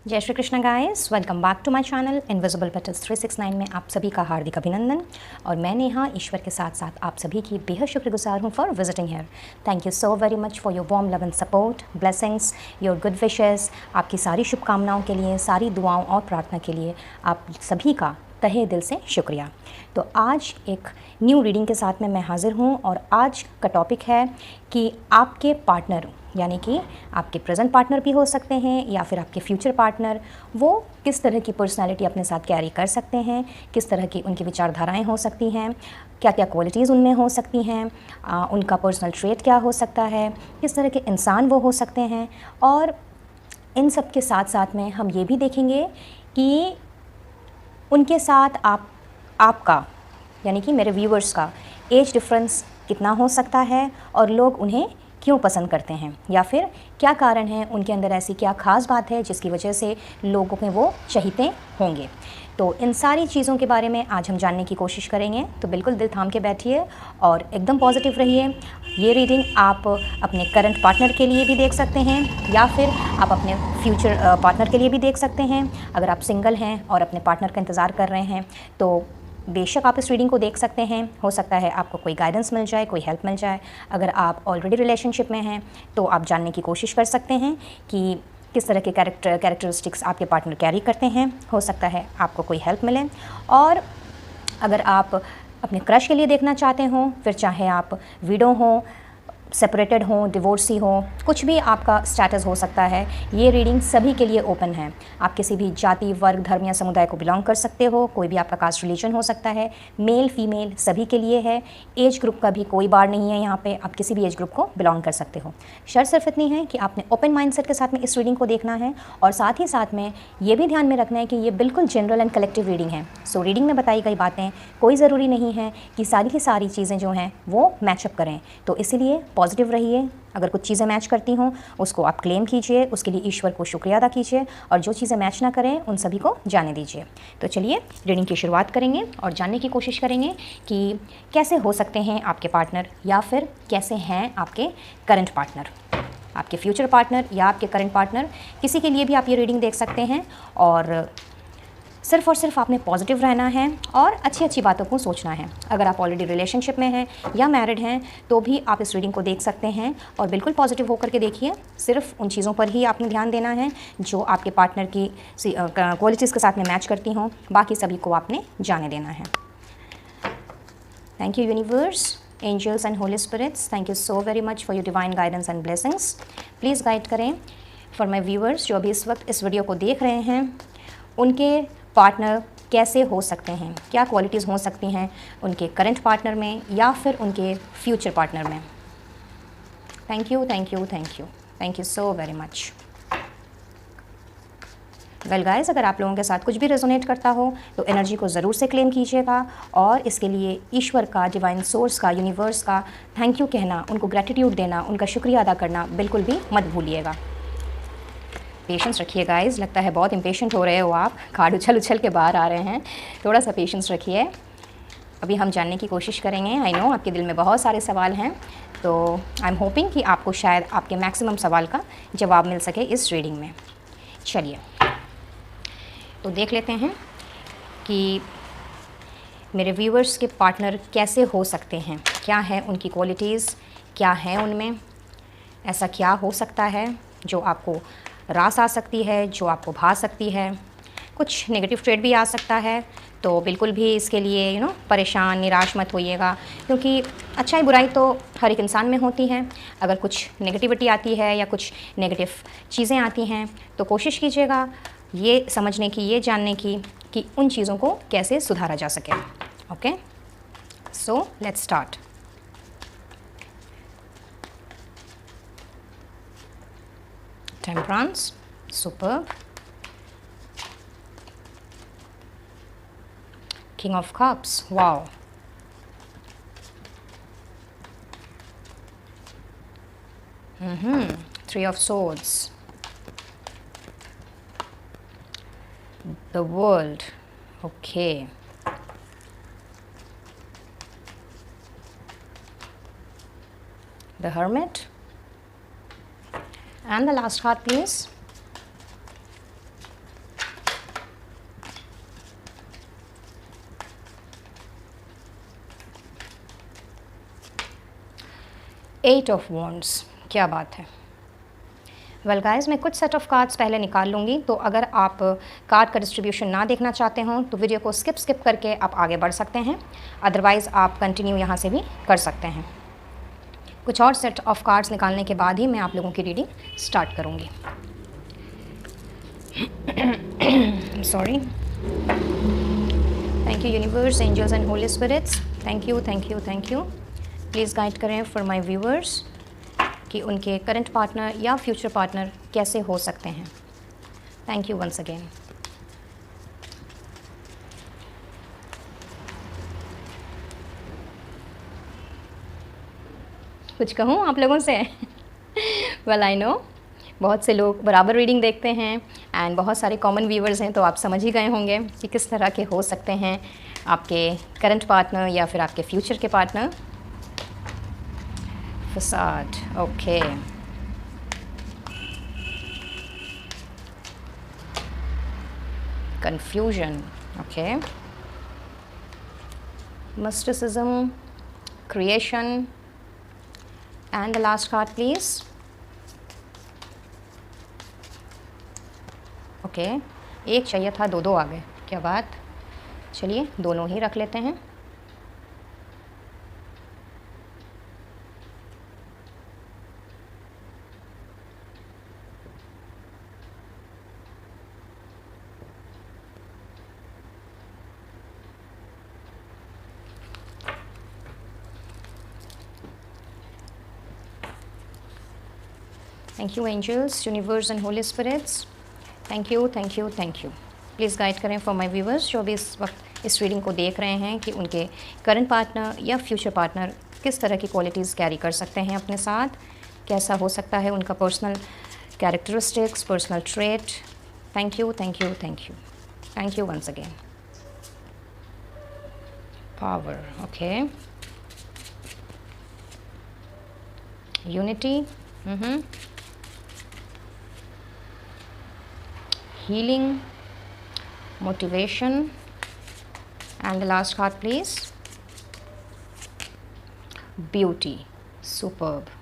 जय Shri Krishna guys, welcome back to my channel invisible petals 369 में आप सभी का हार्दिक अभिनंदन। और मैं नेहा ईश्वर के साथ साथ आप सभी की बेहद शुक्रगुजार हूँ for visiting here. Thank you so very much for your warm love and support, blessings, your good wishes. आपकी सारी शुभकामनाओं के लिए, सारी दुआओं और प्रार्थना के लिए आप सभी का तहे दिल से शुक्रिया। तो आज एक न्यू रीडिंग के साथ में मैं हाज़िर हूँ और आज का टॉपिक है कि आपके पार्टनर, यानी कि आपके प्रेजेंट पार्टनर भी हो सकते हैं या फिर आपके फ्यूचर पार्टनर, वो किस तरह की पर्सनालिटी अपने साथ कैरी कर सकते हैं, किस तरह की उनकी विचारधाराएं हो सकती हैं, क्या क्या क्वालिटीज़ उनमें हो सकती हैं, उनका पर्सनल ट्रेट क्या हो सकता है, किस तरह के इंसान वो हो सकते हैं। और इन सब के साथ साथ में हम ये भी देखेंगे कि उनके साथ आपका यानी कि मेरे व्यूअर्स का एज डिफरेंस कितना हो सकता है और लोग उन्हें क्यों पसंद करते हैं, या फिर क्या कारण है, उनके अंदर ऐसी क्या खास बात है जिसकी वजह से लोगों में वो चाहते होंगे। तो इन सारी चीज़ों के बारे में आज हम जानने की कोशिश करेंगे। तो बिल्कुल दिल थाम के बैठिए और एकदम पॉजिटिव रहिए। ये रीडिंग आप अपने करंट पार्टनर के लिए भी देख सकते हैं या फिर आप अपने फ्यूचर पार्टनर के लिए भी देख सकते हैं। अगर आप सिंगल हैं और अपने पार्टनर का इंतज़ार कर रहे हैं तो बेशक आप इस रीडिंग को देख सकते हैं। हो सकता है आपको कोई गाइडेंस मिल जाए, कोई हेल्प मिल जाए। अगर आप ऑलरेडी रिलेशनशिप में हैं तो आप जानने की कोशिश कर सकते हैं कि किस तरह के कैरेक्टरिस्टिक्स आपके पार्टनर कैरी करते हैं। हो सकता है आपको कोई हेल्प मिले। और अगर आप अपने क्रश के लिए देखना चाहते हो, फिर चाहे आप विडो हों, सेपरेटेड हों, डिवोर्सी हों, कुछ भी आपका स्टेटस हो सकता है, ये रीडिंग सभी के लिए ओपन है। आप किसी भी जाति, वर्ग, धर्म या समुदाय को बिलोंग कर सकते हो, कोई भी आपका कास्ट रिलीजन हो सकता है, मेल फीमेल सभी के लिए है। एज ग्रुप का भी कोई बार नहीं है यहाँ पे, आप किसी भी एज ग्रुप को बिलोंग कर सकते हो। शर्त सिर्फ इतनी है कि आपने ओपन माइंडसेट के साथ में इस रीडिंग को देखना है और साथ ही साथ में ये भी ध्यान में रखना है कि ये बिल्कुल जनरल एंड कलेक्टिव रीडिंग है। सो रीडिंग में बताई गई बातें कोई ज़रूरी नहीं है कि सारी की सारी चीज़ें जो हैं वो मैचअप करें। तो इसीलिए पॉजिटिव रहिए। अगर कुछ चीज़ें मैच करती हों उसको आप क्लेम कीजिए, उसके लिए ईश्वर को शुक्रिया अदा कीजिए, और जो चीज़ें मैच ना करें उन सभी को जाने दीजिए। तो चलिए रीडिंग की शुरुआत करेंगे और जानने की कोशिश करेंगे कि कैसे हो सकते हैं आपके पार्टनर या फिर कैसे हैं आपके करंट पार्टनर। आपके फ्यूचर पार्टनर या आपके करंट पार्टनर, किसी के लिए भी आप ये रीडिंग देख सकते हैं। और सिर्फ आपने पॉजिटिव रहना है और अच्छी अच्छी बातों को सोचना है। अगर आप ऑलरेडी रिलेशनशिप में हैं या मैरिड हैं तो भी आप इस रीडिंग को देख सकते हैं और बिल्कुल पॉजिटिव होकर के देखिए। सिर्फ उन चीज़ों पर ही आपने ध्यान देना है जो आपके पार्टनर की क्वालिटीज़ के साथ में मैच करती हों, बाकी सभी को आपने जाने देना है। Thank you universe, angels and holy spirits, thank you so very much for your divine guidance and blessings. Please guide करें फॉर माई व्यूअर्स जो अभी इस वक्त इस वीडियो को देख रहे हैं, उनके पार्टनर कैसे हो सकते हैं, क्या क्वालिटीज़ हो सकती हैं उनके करंट पार्टनर में या फिर उनके फ्यूचर पार्टनर में। Thank you thank you thank you thank you so very much. Well guys, अगर आप लोगों के साथ कुछ भी रेजोनेट करता हो तो एनर्जी को ज़रूर से क्लेम कीजिएगा और इसके लिए ईश्वर का, डिवाइन सोर्स का, यूनिवर्स का थैंक यू कहना, उनको ग्रेटिट्यूड देना, उनका शुक्रिया अदा करना बिल्कुल भी मत भूलिएगा। पेशेंस रखिए गाइस, लगता है बहुत इम्पेशेंट हो रहे हो आप, कार्ड उछल उछल के बाहर आ रहे हैं। थोड़ा सा पेशेंस रखिए। अभी हम जानने की कोशिश करेंगे। आई नो आपके दिल में बहुत सारे सवाल हैं, तो आई एम होपिंग कि आपको शायद आपके मैक्सिमम सवाल का जवाब मिल सके इस रीडिंग में। चलिए तो देख लेते हैं कि मेरे व्यूअर्स के पार्टनर कैसे हो सकते हैं, क्या है उनकी क्वालिटीज़, क्या है उनमें, ऐसा क्या हो सकता है जो आपको रास आ सकती है, जो आपको भा सकती है। कुछ नेगेटिव ट्रेड भी आ सकता है, तो बिल्कुल भी इसके लिए परेशान निराश मत होइएगा, क्योंकि अच्छाई बुराई तो हर एक इंसान में होती है। अगर कुछ नेगेटिविटी आती है या कुछ नेगेटिव चीज़ें आती हैं तो कोशिश कीजिएगा ये समझने की, ये जानने की कि उन चीज़ों को कैसे सुधारा जा सके। Okay, so let's start. Temperance, superb. King of Cups, wow. Three of Swords. The World, okay. The Hermit. And the last card, please. 8 of wands, क्या बात है। वेल गाइस, मैं कुछ सेट ऑफ कार्ड्स पहले निकाल लूँगी, तो अगर आप कार्ड का डिस्ट्रीब्यूशन ना देखना चाहते हो तो वीडियो को स्किप करके आप आगे बढ़ सकते हैं, अदरवाइज़ आप कंटिन्यू यहाँ से भी कर सकते हैं। कुछ और सेट ऑफ कार्ड्स निकालने के बाद ही मैं आप लोगों की रीडिंग स्टार्ट करूँगी। Sorry. Thank you universe, angels and holy spirits, thank you thank you thank you. Please guide करें फॉर माय व्यूअर्स कि उनके करंट पार्टनर या फ्यूचर पार्टनर कैसे हो सकते हैं। Thank you once again. कुछ कहूँ आप लोगों से? वेल आई नो बहुत से लोग बराबर रीडिंग देखते हैं एंड बहुत सारे कॉमन व्यूवर्स हैं, तो आप समझ ही गए होंगे कि किस तरह के हो सकते हैं आपके करंट पार्टनर या फिर आपके फ्यूचर के पार्टनर। फसाद, okay. Confusion, okay. Mysticism, creation and the last card please. Okay, एक चाहिए था, दो आ गए, क्या बात। चलिए दोनों ही रख लेते हैं। Thank you angels, universe and holy spirits, thank you thank you thank you. Please guide करें फॉर माय व्यूवर्स जो भी इस वक्त इस रीडिंग को देख रहे हैं कि उनके करंट पार्टनर या फ्यूचर पार्टनर किस तरह की क्वालिटीज़ कैरी कर सकते हैं अपने साथ, कैसा हो सकता है उनका personal characteristics, personal trait. Thank you thank you thank you thank you once again. Power, okay. Unity, healing, motivation, and the last card please. Beauty, superb.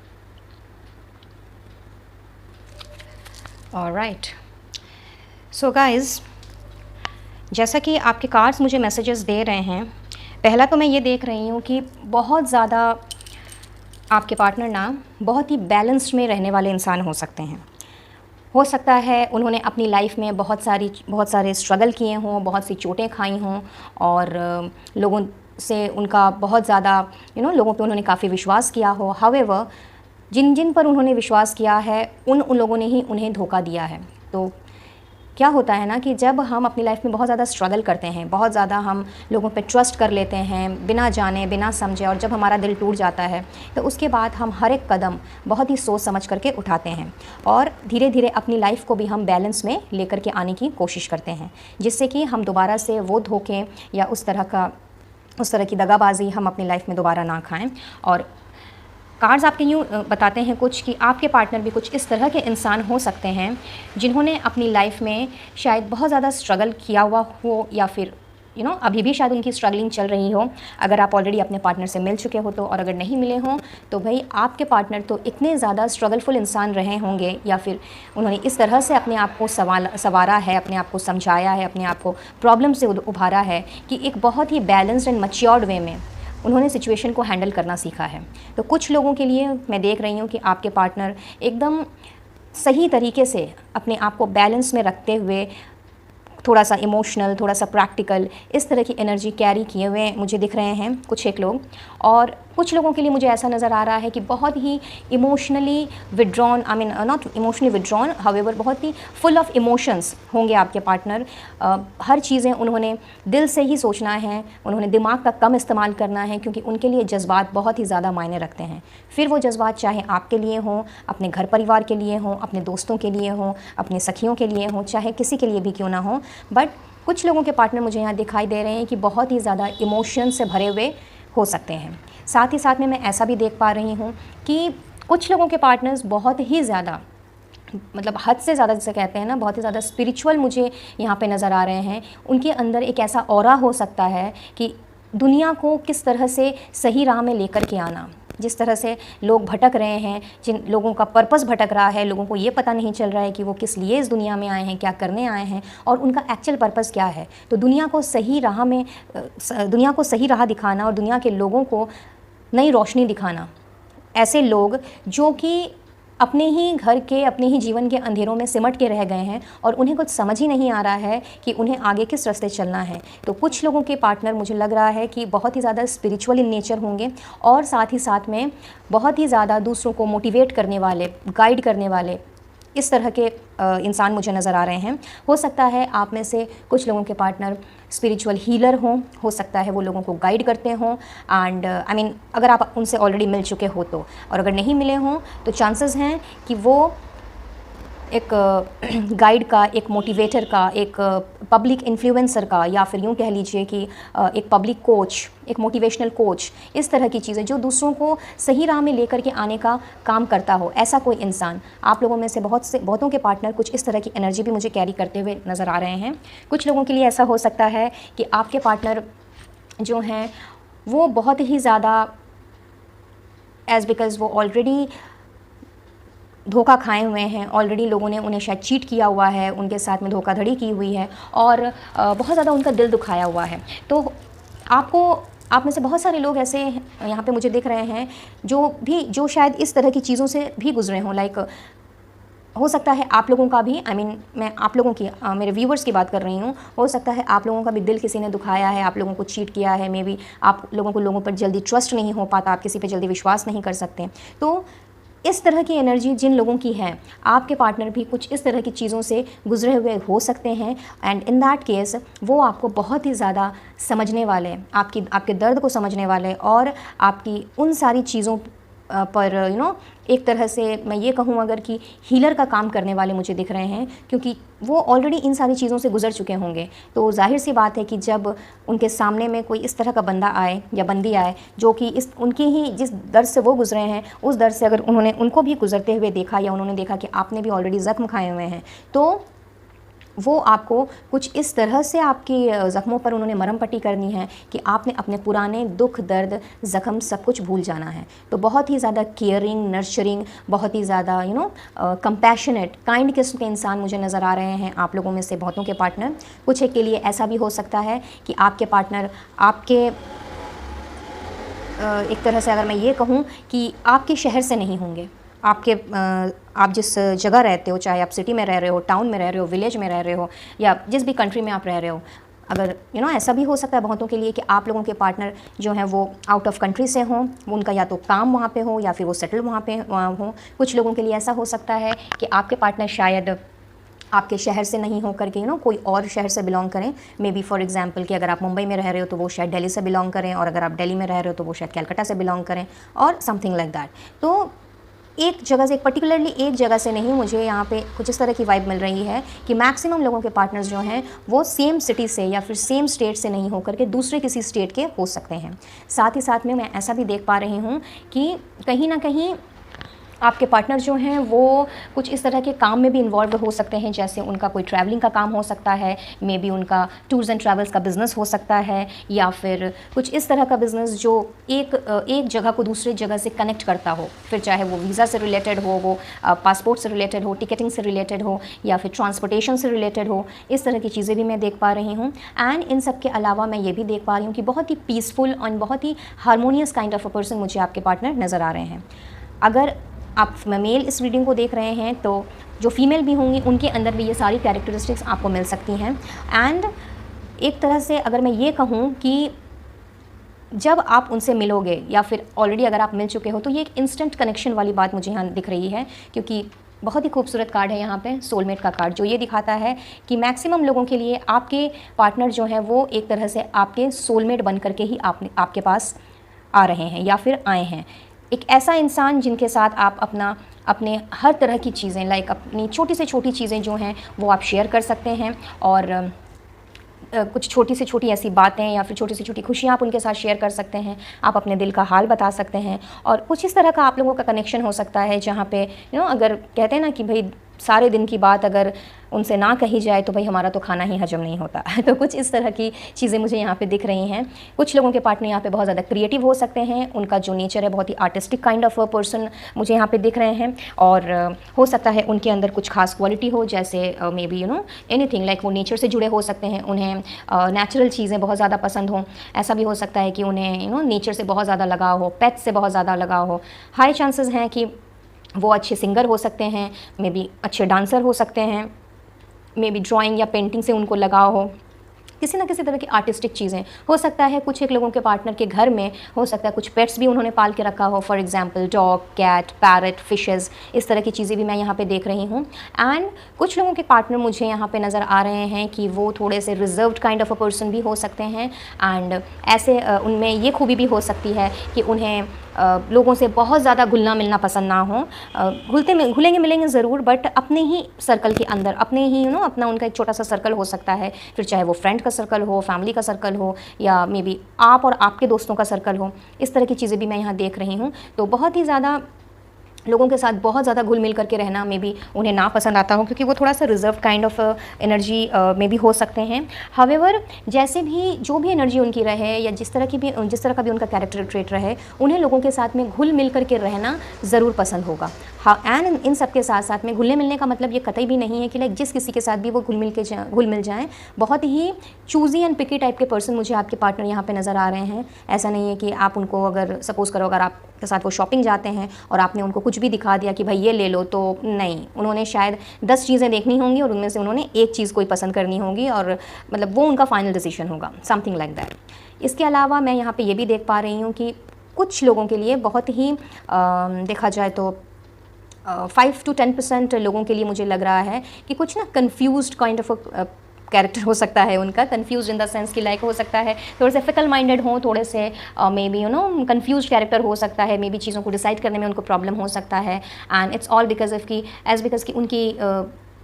All right. So guys, जैसा कि आपके कार्ड्स मुझे messages दे रहे हैं, पहला तो मैं ये देख रही हूँ कि बहुत ज़्यादा आपके पार्टनर ना बहुत ही बैलेंस्ड में रहने वाले इंसान हो सकते हैं। हो सकता है उन्होंने अपनी लाइफ में बहुत सारे स्ट्रगल किए हों, बहुत सी चोटें खाई हों और लोगों से उनका बहुत ज़्यादा लोगों पे उन्होंने काफ़ी विश्वास किया हो। हाउएवर जिन पर उन्होंने विश्वास किया है उन लोगों ने ही उन्हें धोखा दिया है। तो क्या होता है ना कि जब हम अपनी लाइफ में बहुत ज़्यादा स्ट्रगल करते हैं, बहुत ज़्यादा हम लोगों पे ट्रस्ट कर लेते हैं बिना जाने बिना समझे, और जब हमारा दिल टूट जाता है तो उसके बाद हम हर एक कदम बहुत ही सोच समझ करके उठाते हैं और धीरे धीरे अपनी लाइफ को भी हम बैलेंस में लेकर के आने की कोशिश करते हैं, जिससे कि हम दोबारा से वो धोखे या उस तरह की दगाबाजी हम अपनी लाइफ में दोबारा ना खाएँ। और कार्ड्स आपके यूँ बताते हैं कुछ कि आपके पार्टनर भी कुछ इस तरह के इंसान हो सकते हैं जिन्होंने अपनी लाइफ में शायद बहुत ज़्यादा स्ट्रगल किया हुआ हो या फिर अभी भी शायद उनकी स्ट्रगलिंग चल रही हो। अगर आप ऑलरेडी अपने पार्टनर से मिल चुके हो तो, और अगर नहीं मिले हों तो भाई आपके पार्टनर तो इतने ज़्यादा स्ट्रगलफुल इंसान रहे होंगे या फिर उन्होंने इस तरह से अपने आप को संवारा है, अपने आप को समझाया है, अपने आप को प्रॉब्लम से उभारा है कि एक बहुत ही बैलेंस्ड एंड मैच्योर्ड वे में उन्होंने सिचुएशन को हैंडल करना सीखा है। तो कुछ लोगों के लिए मैं देख रही हूँ कि आपके पार्टनर एकदम सही तरीके से अपने आप को बैलेंस में रखते हुए थोड़ा सा इमोशनल, थोड़ा सा प्रैक्टिकल, इस तरह की एनर्जी कैरी किए हुए मुझे दिख रहे हैं कुछ एक लोग। और कुछ लोगों के लिए मुझे ऐसा नज़र आ रहा है कि बहुत ही emotionally withdrawn, I mean not emotionally withdrawn, however बहुत ही फुल ऑफ इमोशंस होंगे आपके पार्टनर। हर चीज़ें उन्होंने दिल से ही सोचना है, उन्होंने दिमाग का कम इस्तेमाल करना है, क्योंकि उनके लिए जज्बात बहुत ही ज़्यादा मायने रखते हैं। फिर वो जज्बात चाहे आपके लिए हों, अपने घर परिवार के लिए हों, अपने दोस्तों के लिए हों, अपने सखियों के लिए हों, चाहे किसी के लिए भी क्यों ना हो, बट कुछ लोगों के पार्टनर मुझे यहाँ दिखाई दे रहे हैं कि बहुत ही ज़्यादा इमोशन से भरे हुए हो सकते हैं। साथ ही साथ में मैं ऐसा भी देख पा रही हूँ कि कुछ लोगों के पार्टनर्स बहुत ही ज़्यादा, मतलब हद से ज़्यादा जिसे कहते हैं ना, बहुत ही ज़्यादा स्पिरिचुअल मुझे यहाँ पे नज़र आ रहे हैं। उनके अंदर एक ऐसा ऑरा हो सकता है कि दुनिया को किस तरह से सही राह में लेकर के आना, जिस तरह से लोग भटक रहे हैं, जिन लोगों का पर्पस भटक रहा है, लोगों को ये पता नहीं चल रहा है कि वो किस लिए इस दुनिया में आए हैं, क्या करने आए हैं और उनका एक्चुअल पर्पस क्या है। तो दुनिया को सही राह दिखाना और दुनिया के लोगों को नई रोशनी दिखाना। ऐसे लोग जो कि अपने ही घर के, अपने ही जीवन के अंधेरों में सिमट के रह गए हैं और उन्हें कुछ समझ ही नहीं आ रहा है कि उन्हें आगे किस रास्ते चलना है। तो कुछ लोगों के पार्टनर मुझे लग रहा है कि बहुत ही ज़्यादा स्पिरिचुअल इन नेचर होंगे और साथ ही साथ में बहुत ही ज़्यादा दूसरों को मोटिवेट करने वाले, गाइड करने वाले, इस तरह के इंसान मुझे नज़र आ रहे हैं। हो सकता है आप में से कुछ लोगों के पार्टनर स्पिरिचुअल हीलर हों, हो सकता है वो लोगों को गाइड करते हों एंड आई मीन अगर आप उनसे ऑलरेडी मिल चुके हो तो, और अगर नहीं मिले हों तो चांसेस हैं कि वो एक गाइड का, एक मोटिवेटर का, एक पब्लिक इन्फ्लुएंसर का, या फिर यूँ कह लीजिए कि एक पब्लिक कोच, एक मोटिवेशनल कोच, इस तरह की चीज़ें जो दूसरों को सही राह में लेकर के आने का काम करता हो, ऐसा कोई इंसान। आप लोगों में से बहुतों के पार्टनर कुछ इस तरह की एनर्जी भी मुझे कैरी करते हुए नज़र आ रहे हैं। कुछ लोगों के लिए ऐसा हो सकता है कि आपके पार्टनर जो हैं वो बहुत ही ज़्यादा बिकॉज़ वो ऑलरेडी धोखा खाए हुए हैं, ऑलरेडी लोगों ने उन्हें शायद चीट किया हुआ है, उनके साथ में धोखाधड़ी की हुई है और बहुत ज़्यादा उनका दिल दुखाया हुआ है। तो आप में से बहुत सारे लोग ऐसे यहाँ पे मुझे दिख रहे हैं जो शायद इस तरह की चीज़ों से भी गुजरे हों। लाइक हो सकता है आप लोगों का भी, मैं आप लोगों की, मेरे व्यूवर्स की बात कर रही हूँ, हो सकता है आप लोगों का भी दिल किसी ने दुखाया है, आप लोगों को चीट किया है, मे बी आप लोगों पर जल्दी ट्रस्ट नहीं हो पाता, आप किसी पे जल्दी विश्वास नहीं कर सकते। तो इस तरह की एनर्जी जिन लोगों की है, आपके पार्टनर भी कुछ इस तरह की चीज़ों से गुजरे हुए हो सकते हैं एंड इन दैट केस वो आपको बहुत ही ज़्यादा समझने वाले, आपके दर्द को समझने वाले और आपकी उन सारी चीज़ों पर एक तरह से मैं ये कहूँ अगर कि हीलर का काम करने वाले मुझे दिख रहे हैं, क्योंकि वो ऑलरेडी इन सारी चीज़ों से गुजर चुके होंगे। तो जाहिर सी बात है कि जब उनके सामने में कोई इस तरह का बंदा आए या बंदी आए जो कि उनकी ही जिस दर्द से वो गुजरे हैं, उस दर्द से अगर उनको भी गुजरते हुए देखा या उन्होंने देखा कि आपने भी ऑलरेडी ज़ख्म खाए हुए हैं, तो वो आपको कुछ इस तरह से आपकी ज़ख्मों पर उन्होंने मरहम पट्टी करनी है कि आपने अपने पुराने दुख, दर्द, ज़ख्म सब कुछ भूल जाना है। तो बहुत ही ज़्यादा केयरिंग, नर्चरिंग, बहुत ही ज़्यादा कंपैशनेट, काइंड किस्म के इंसान मुझे नज़र आ रहे हैं आप लोगों में से बहुतों के पार्टनर। कुछ एक के लिए ऐसा भी हो सकता है कि आपके पार्टनर आपके एक तरह से अगर मैं ये कहूँ कि आपके शहर से नहीं होंगे, आप जिस जगह रहते हो, चाहे आप सिटी में रह रहे हो, टाउन में रह रहे हो, विलेज में रह रहे हो या जिस भी कंट्री में आप रह रहे हो, अगर ऐसा भी हो सकता है बहुतों के लिए कि आप लोगों के पार्टनर जो हैं वो आउट ऑफ कंट्री से हों, उनका या तो काम वहाँ पे हो या फिर वो सेटल वहाँ पे हों। कुछ लोगों के लिए ऐसा हो सकता है कि आपके पार्टनर शायद आपके शहर से नहीं हो करके कोई और शहर से बिलोंग करें। मे बी फॉर एग्जांपल कि अगर आप मुंबई में रह रहे हो तो वो शायद दिल्ली से बिलोंग करें, और अगर आप दिल्ली में रह रहे हो तो वो शायद कलकत्ता से बिलोंग करें, और समथिंग लाइक दैट। तो एक जगह से, पर्टिकुलरली एक जगह से नहीं, मुझे यहाँ पे कुछ इस तरह की वाइब मिल रही है कि मैक्सिमम लोगों के पार्टनर्स जो हैं वो सेम सिटी से या फिर सेम स्टेट से नहीं होकर के दूसरे किसी स्टेट के हो सकते हैं। साथ ही साथ में मैं ऐसा भी देख पा रही हूँ कि कहीं ना कहीं आपके पार्टनर जो हैं वो कुछ इस तरह के काम में भी इन्वॉल्व हो सकते हैं, जैसे उनका कोई ट्रैवलिंग का काम हो सकता है, मे बी उनका टूर्स एंड ट्रैवल्स का बिज़नेस हो सकता है, या फिर कुछ इस तरह का बिज़नेस जो एक जगह को दूसरी जगह से कनेक्ट करता हो, फिर चाहे वो वीज़ा से रिलेटेड हो, वो पासपोर्ट से रिलेटेड हो, टिकटिंग से रिलेटेड हो, या फिर ट्रांसपोर्टेशन से रिलेटेड हो। इस तरह की चीज़ें भी मैं देख पा रही हूँ। एंड इन सब के अलावा मैं ये भी देख पा रही हूँ कि बहुत ही पीसफुल और बहुत ही harmonious kind of a person मुझे आपके पार्टनर नज़र आ रहे हैं। अगर आप मेल इस रीडिंग को देख रहे हैं तो जो फीमेल भी होंगी उनके अंदर भी ये सारी कैरेक्टरिस्टिक्स आपको मिल सकती हैं। एंड एक तरह से अगर मैं ये कहूँ कि जब आप उनसे मिलोगे या फिर ऑलरेडी अगर आप मिल चुके हो तो ये एक इंस्टेंट कनेक्शन वाली बात मुझे यहाँ दिख रही है, क्योंकि बहुत ही खूबसूरत कार्ड है यहाँ पे सोलमेट का कार्ड, जो ये दिखाता है कि मैक्सिमम लोगों के लिए आपके पार्टनर जो हैं वो एक तरह से आपके सोलमेट बन करके ही आपके पास आ रहे हैं या फिर आए हैं। एक ऐसा इंसान जिनके साथ आप अपने हर तरह की चीज़ें, लाइक अपनी छोटी से छोटी चीज़ें जो हैं वो आप शेयर कर सकते हैं, और कुछ छोटी से छोटी ऐसी बातें या फिर छोटी से छोटी खुशियाँ आप उनके साथ शेयर कर सकते हैं। आप अपने दिल का हाल बता सकते हैं, और कुछ इस तरह का आप लोगों का कनेक्शन हो सकता है जहाँ पे अगर कहते हैं ना कि भाई सारे दिन की बात अगर उनसे ना कही जाए तो भाई हमारा तो खाना ही हजम नहीं होता। तो कुछ इस तरह की चीज़ें मुझे यहाँ पे दिख रही हैं। कुछ लोगों के पार्टनर यहाँ पे बहुत ज़्यादा क्रिएटिव हो सकते हैं, उनका जो नेचर है बहुत ही आर्टिस्टिक काइंड ऑफ पर्सन मुझे यहाँ पे दिख रहे हैं। और हो सकता है उनके अंदर कुछ खास क्वालिटी हो, जैसे मे बी एनीथिंग लाइक वो नेचर से जुड़े हो सकते हैं, उन्हें नेचुरल चीज़ें बहुत ज़्यादा पसंद हों। ऐसा भी हो सकता है कि उन्हें नेचर से बहुत ज़्यादा लगाव हो, पेट से बहुत ज़्यादा लगाव हो। हाई चांसेस हैं कि वो अच्छे सिंगर हो सकते हैं, मे बी अच्छे डांसर हो सकते हैं, मे बी ड्राइंग या पेंटिंग से उनको लगाव हो, किसी ना किसी तरह की आर्टिस्टिक चीज़ें हो सकता है। कुछ एक लोगों के पार्टनर के घर में हो सकता है कुछ पेट्स भी उन्होंने पाल के रखा हो, for example dog, cat, parrot, fishes, इस तरह की चीज़ें भी मैं यहाँ पे देख रही हूँ। एंड कुछ लोगों के पार्टनर मुझे यहाँ पे नज़र आ रहे हैं कि वो थोड़े से reserved kind of a person भी हो सकते हैं। एंड ऐसे उनमें ये खूबी भी हो सकती है कि उन्हें लोगों से बहुत ज़्यादा घुलना मिलना पसंद ना हो। घुलेंगे मिलेंगे ज़रूर, बट अपने ही सर्कल के अंदर, अपने ही अपना उनका एक छोटा सा सर्कल हो सकता है, फिर चाहे वो फ्रेंड का सर्कल हो, फैमिली का सर्कल हो, या मे बी आप और आपके दोस्तों का सर्कल हो। इस तरह की चीज़ें भी मैं यहाँ देख रही हूँ। तो बहुत ही ज़्यादा लोगों के साथ बहुत ज़्यादा घुल मिल करके रहना मे बी उन्हें ना पसंद आता हो, क्योंकि वो थोड़ा सा रिजर्व काइंड ऑफ एनर्जी में भी हो सकते हैं। हावेवर जैसे भी जो भी एनर्जी उनकी रहे या जिस तरह का भी उनका कैरेक्टर ट्रेट रहे, उन्हें लोगों के साथ में घुल मिल करके रहना ज़रूर पसंद होगा। हाँ, एंड इन सब के साथ साथ में घुलने मिलने का मतलब ये कतई भी नहीं है कि लाइक जिस किसी के साथ भी वो घुल मिल जाएँ। बहुत ही चूज़ी एंड पिकी टाइप के पर्सन मुझे आपके पार्टनर यहाँ पे नज़र आ रहे हैं। ऐसा नहीं है कि आप उनको अगर सपोज़ करो अगर आपके साथ वो शॉपिंग जाते हैं और आपने उनको कुछ भी दिखा दिया कि भाई ये ले लो, तो नहीं, उन्होंने शायद 10 चीज़ें देखनी होंगी और उनमें से उन्होंने एक चीज़ कोई पसंद करनी होगी और मतलब वो उनका फाइनल डिसीजन होगा, समथिंग लाइक दैट। इसके अलावा मैं यहाँ पे ये भी देख पा रही हूँ कि कुछ लोगों के लिए बहुत ही देखा जाए तो 5 to 10% लोगों के लिए मुझे लग रहा है कि कुछ ना कन्फ्यूज्ड काइंड ऑफ कैरेक्टर हो सकता है उनका। कन्फ्यूज इन द सेंस कि लाइक हो सकता है थोड़े से फिकल माइंडेड हो, थोड़े से मे बी कन्फ्यूज कैरेक्टर हो सकता है, मे बी चीज़ों को डिसाइड करने में उनको प्रॉब्लम हो सकता है। एंड इट्स ऑल बिकॉज कि उनकी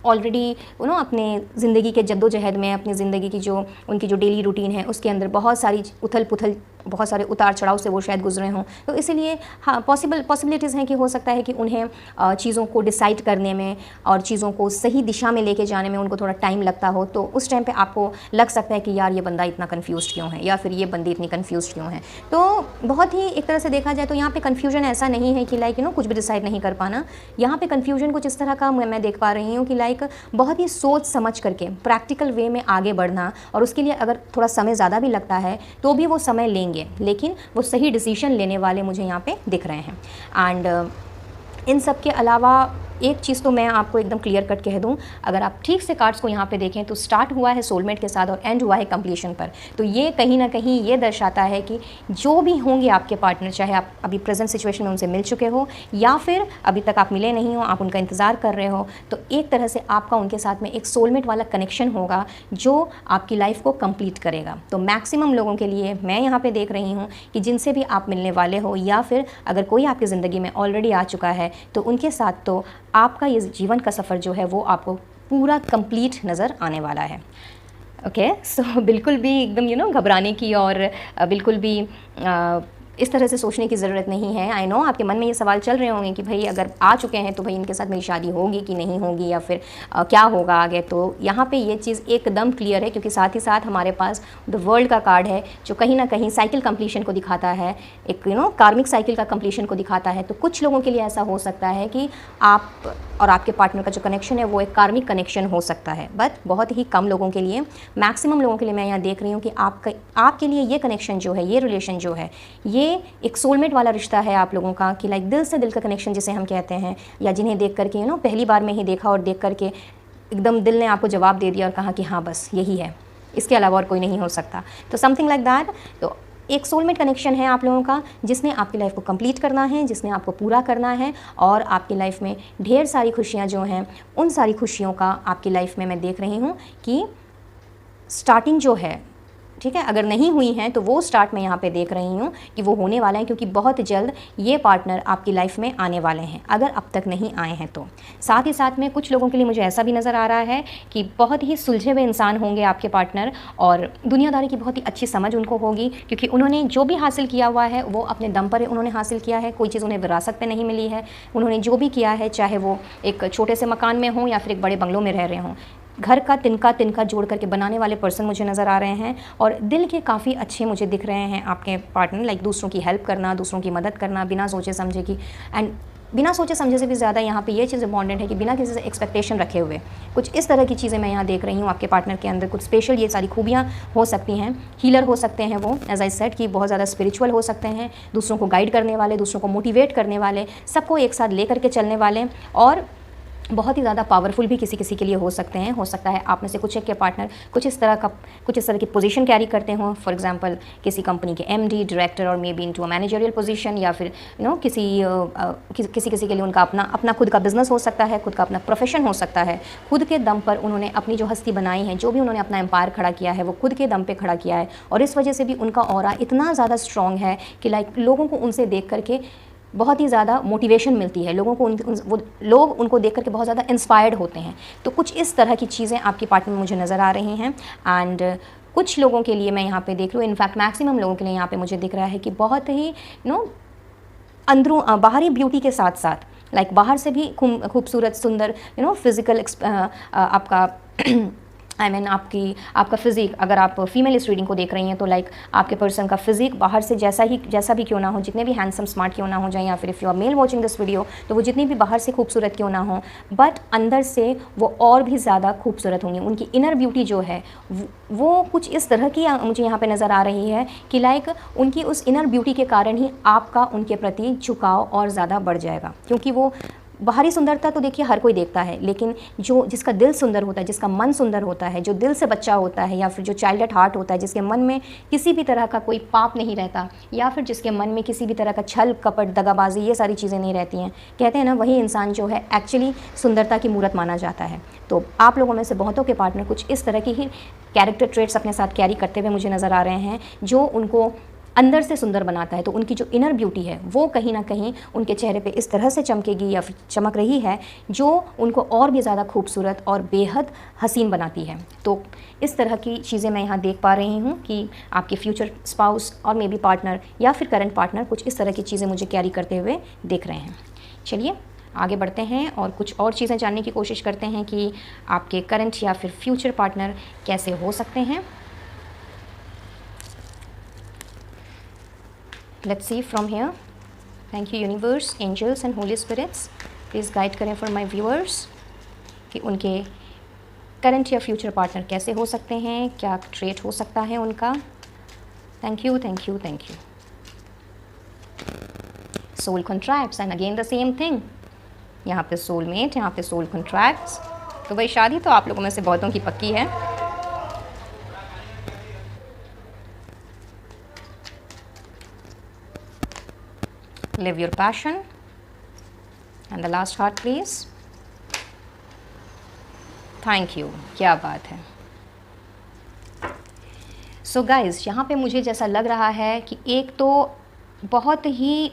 ऑलरेडी अपने ज़िंदगी के जद्दोजहद में, अपनी ज़िंदगी की जो उनकी जो डेली रूटीन है उसके अंदर बहुत सारी उथल पुथल, बहुत सारे उतार चढ़ाव से वो शायद गुजरे हों। तो इसीलिए हाँ, पॉसिबिलिटीज़ हैं कि हो सकता है कि उन्हें चीज़ों को डिसाइड करने में और चीज़ों को सही दिशा में लेके जाने में उनको थोड़ा टाइम लगता हो। तो उस टाइम पे आपको लग सकता है कि यार ये बंदा इतना कन्फ्यूज़ क्यों है, या फिर ये बंदी इतनी कन्फ्यूज़ क्यों है। तो बहुत ही एक तरह से देखा जाए तो यहाँ पे कन्फ्यूजन ऐसा नहीं है कि लाइक कुछ भी डिसाइड नहीं कर पाना। यहाँ पे कन्फ्यूजन कुछ इस तरह का मैं देख पा रही हूँ कि लाइक बहुत ही सोच समझ करके प्रैक्टिकल वे में आगे बढ़ना, और उसके लिए अगर थोड़ा समय ज़्यादा भी लगता है तो भी वो समय लेंगे, लेकिन वो सही डिसीजन लेने वाले मुझे यहाँ पे दिख रहे हैं। एंड इन सब के अलावा एक चीज़ तो मैं आपको एकदम क्लियर कट कह दूं, अगर आप ठीक से कार्ड्स को यहाँ पे देखें तो स्टार्ट हुआ है सोलमेट के साथ और एंड हुआ है कंप्लीशन पर। तो ये कहीं ना कहीं ये दर्शाता है कि जो भी होंगे आपके पार्टनर, चाहे आप अभी प्रेजेंट सिचुएशन में उनसे मिल चुके हो या फिर अभी तक आप मिले नहीं हो, आप उनका इंतज़ार कर रहे हो, तो एक तरह से आपका उनके साथ में एक सोलमेट वाला कनेक्शन होगा जो आपकी लाइफ को कंप्लीट करेगा। तो मैक्सिमम लोगों के लिए मैं यहाँ पर देख रही हूँ कि जिनसे भी आप मिलने वाले हो या फिर अगर कोई आपकी ज़िंदगी में ऑलरेडी आ चुका है तो उनके साथ तो आपका ये जीवन का सफ़र जो है वो आपको पूरा कंप्लीट नज़र आने वाला है। ओके, सो बिल्कुल भी एकदम घबराने की और बिल्कुल भी इस तरह से सोचने की ज़रूरत नहीं है। आई नो आपके मन में ये सवाल चल रहे होंगे कि भाई अगर आ चुके हैं तो भाई इनके साथ मेरी शादी होगी कि नहीं होगी, या फिर क्या होगा आगे। तो यहाँ पे ये चीज़ एकदम क्लियर है, क्योंकि साथ ही साथ हमारे पास द वर्ल्ड का कार्ड है जो कहीं ना कहीं साइकिल कंप्लीशन को दिखाता है, एक कार्मिक साइकिल का कंप्लीशन को दिखाता है। तो कुछ लोगों के लिए ऐसा हो सकता है कि आप और आपके पार्टनर का जो कनेक्शन है वो एक कार्मिक कनेक्शन हो सकता है, बट बहुत ही कम लोगों के लिए। मैक्सिमम लोगों के लिए मैं यहाँ देख रही हूँ कि आपके लिए ये कनेक्शन जो है, ये रिलेशन जो है, ये एक सोलमेट वाला रिश्ता है आप लोगों का, कि लाइक दिल से दिल का कनेक्शन जिसे हम कहते हैं, या जिन्हें देख करके पहली बार में ही देखा और देख करके एकदम दिल ने आपको जवाब दे दिया और कहा कि हाँ बस यही है, इसके अलावा और कोई नहीं हो सकता। तो समथिंग लाइक दैट। तो एक सोलमेट कनेक्शन है आप लोगों का जिसने आपकी लाइफ को कंप्लीट करना है, जिसने आपको पूरा करना है, और आपकी लाइफ में ढेर सारी खुशियाँ जो हैं उन सारी खुशियों का आपकी लाइफ में मैं देख रही हूँ कि स्टार्टिंग जो है ठीक है, अगर नहीं हुई हैं तो वो स्टार्ट मैं यहाँ पे देख रही हूँ कि वो होने वाला है, क्योंकि बहुत जल्द ये पार्टनर आपकी लाइफ में आने वाले हैं अगर अब तक नहीं आए हैं तो। साथ ही साथ में कुछ लोगों के लिए मुझे ऐसा भी नज़र आ रहा है कि बहुत ही सुलझे हुए इंसान होंगे आपके पार्टनर, और दुनियादारी की बहुत ही अच्छी समझ उनको होगी, क्योंकि उन्होंने जो भी हासिल किया हुआ है वो अपने दम पर उन्होंने हासिल किया है। कोई चीज़ उन्हें विरासत में नहीं मिली है। उन्होंने जो भी किया है, चाहे वो एक छोटे से मकान में हो या फिर एक बड़े बंगलों में रह रहे हों, घर का तिनका तिनका जोड़ करके बनाने वाले पर्सन मुझे नज़र आ रहे हैं। और दिल के काफ़ी अच्छे मुझे दिख रहे हैं आपके पार्टनर, लाइक दूसरों की हेल्प करना, दूसरों की मदद करना बिना सोचे समझे की, एंड बिना सोचे समझे से भी ज़्यादा यहाँ पे ये चीज़ इम्पॉर्टेंट है कि बिना किसी से एक्सपेक्टेशन रखे हुए, कुछ इस तरह की चीज़ें मैं यहाँ देख रही हूँ आपके पार्टनर के अंदर। कुछ स्पेशल ये सारी खूबियाँ हो सकती हैं। हीलर हो सकते हैं वो, एज आई सेड कि बहुत ज़्यादा स्पिरिचुअल हो सकते हैं, दूसरों को गाइड करने वाले, दूसरों को मोटिवेट करने वाले, सबको एक साथ ले करके चलने वाले, और बहुत ही ज़्यादा पावरफुल भी किसी किसी के लिए हो सकते हैं। हो सकता है आप में से कुछ एक के पार्टनर कुछ इस तरह की पोजीशन कैरी करते हों, फॉर एग्जांपल किसी कंपनी के एमडी, डायरेक्टर, और may be into a managerial position, या फिर किसी के लिए उनका अपना खुद का बिजनेस हो सकता है, खुद का अपना प्रोफेशन हो सकता है। खुद के दम पर उन्होंने अपनी जो हस्ती बनाई है, जो भी उन्होंने अपना एम्पायर खड़ा किया है, वो खुद के दम पर खड़ा किया है, और इस वजह से भी उनका ऑरा इतना ज़्यादा स्ट्रॉन्ग है कि लाइक लोगों को उनसे देख करके बहुत ही ज़्यादा मोटिवेशन मिलती है। लोगों को वो लोग उनको देख करके बहुत ज़्यादा इंस्पायर्ड होते हैं। तो कुछ इस तरह की चीज़ें आपके पार्टनर में मुझे नज़र आ रही हैं। एंड कुछ लोगों के लिए मैं यहाँ पे देख लूँ, इनफैक्ट मैक्सिमम लोगों के लिए यहाँ पे मुझे दिख रहा है कि बहुत ही अंदरों बाहरी ब्यूटी के साथ साथ लाइक बाहर से भी खूबसूरत सुंदर फिज़िकल आपका आपका फ़िज़िक, अगर आप फीमेल इस रीडिंग को देख रही हैं तो लाइक आपके पर्सन का फ़िज़िक बाहर से जैसा भी क्यों ना हो, जितने भी हैंडसम स्मार्ट क्यों ना हो जाए, या फिर if you are male watching this video तो वो जितनी भी बाहर से खूबसूरत क्यों ना हो, बट अंदर से वो और भी ज़्यादा खूबसूरत होंगी। उनकी इनर ब्यूटी जो है वो कुछ इस तरह की मुझे यहाँ पर नज़र आ रही है कि लाइक उनकी उस इनर ब्यूटी के कारण ही आपका उनके प्रति झुकाव और ज़्यादा बढ़ जाएगा। क्योंकि वो बाहरी सुंदरता तो देखिए हर कोई देखता है, लेकिन जिसका दिल सुंदर होता है, जिसका मन सुंदर होता है, जो दिल से बच्चा होता है, या फिर जो चाइल्ड एट हार्ट होता है, जिसके मन में किसी भी तरह का कोई पाप नहीं रहता, या फिर जिसके मन में किसी भी तरह का छल कपट दगाबाजी ये सारी चीज़ें नहीं रहती हैं, कहते हैं ना, वही इंसान जो है एक्चुअली सुंदरता की मूरत माना जाता है। तो आप लोगों में से बहुतों के पार्टनर कुछ इस तरह की ही कैरेक्टर ट्रेट्स अपने साथ कैरी करते हुए मुझे नज़र आ रहे हैं, जो उनको अंदर से सुंदर बनाता है। तो उनकी जो इनर ब्यूटी है वो कहीं ना कहीं उनके चेहरे पे इस तरह से चमकेगी या फिर चमक रही है, जो उनको और भी ज़्यादा खूबसूरत और बेहद हसीन बनाती है। तो इस तरह की चीज़ें मैं यहाँ देख पा रही हूँ कि आपके फ्यूचर स्पाउस और मे बी पार्टनर या फिर करंट पार्टनर कुछ इस तरह की चीज़ें मुझे कैरी करते हुए दिख रहे हैं। चलिए आगे बढ़ते हैं और कुछ और चीज़ें जानने की कोशिश करते हैं कि आपके करंट या फिर फ्यूचर पार्टनर कैसे हो सकते हैं। Let's see from here. Thank you universe, angels and holy spirits. Please guide करें for my viewers कि उनके करंट या फ्यूचर पार्टनर कैसे हो सकते हैं, क्या ट्रेट हो सकता है उनका। Thank you thank you thank you. Soul contracts and again the same thing, यहाँ पे सोलमेट, यहाँ पे सोल कॉन्ट्रैक्ट्स। तो भाई शादी तो आप लोगों में से बहुतों की पक्की है। Live your passion and the last heart please. Thank you, क्या बात है। So guys, यहाँ पे मुझे जैसा लग रहा है कि एक तो बहुत ही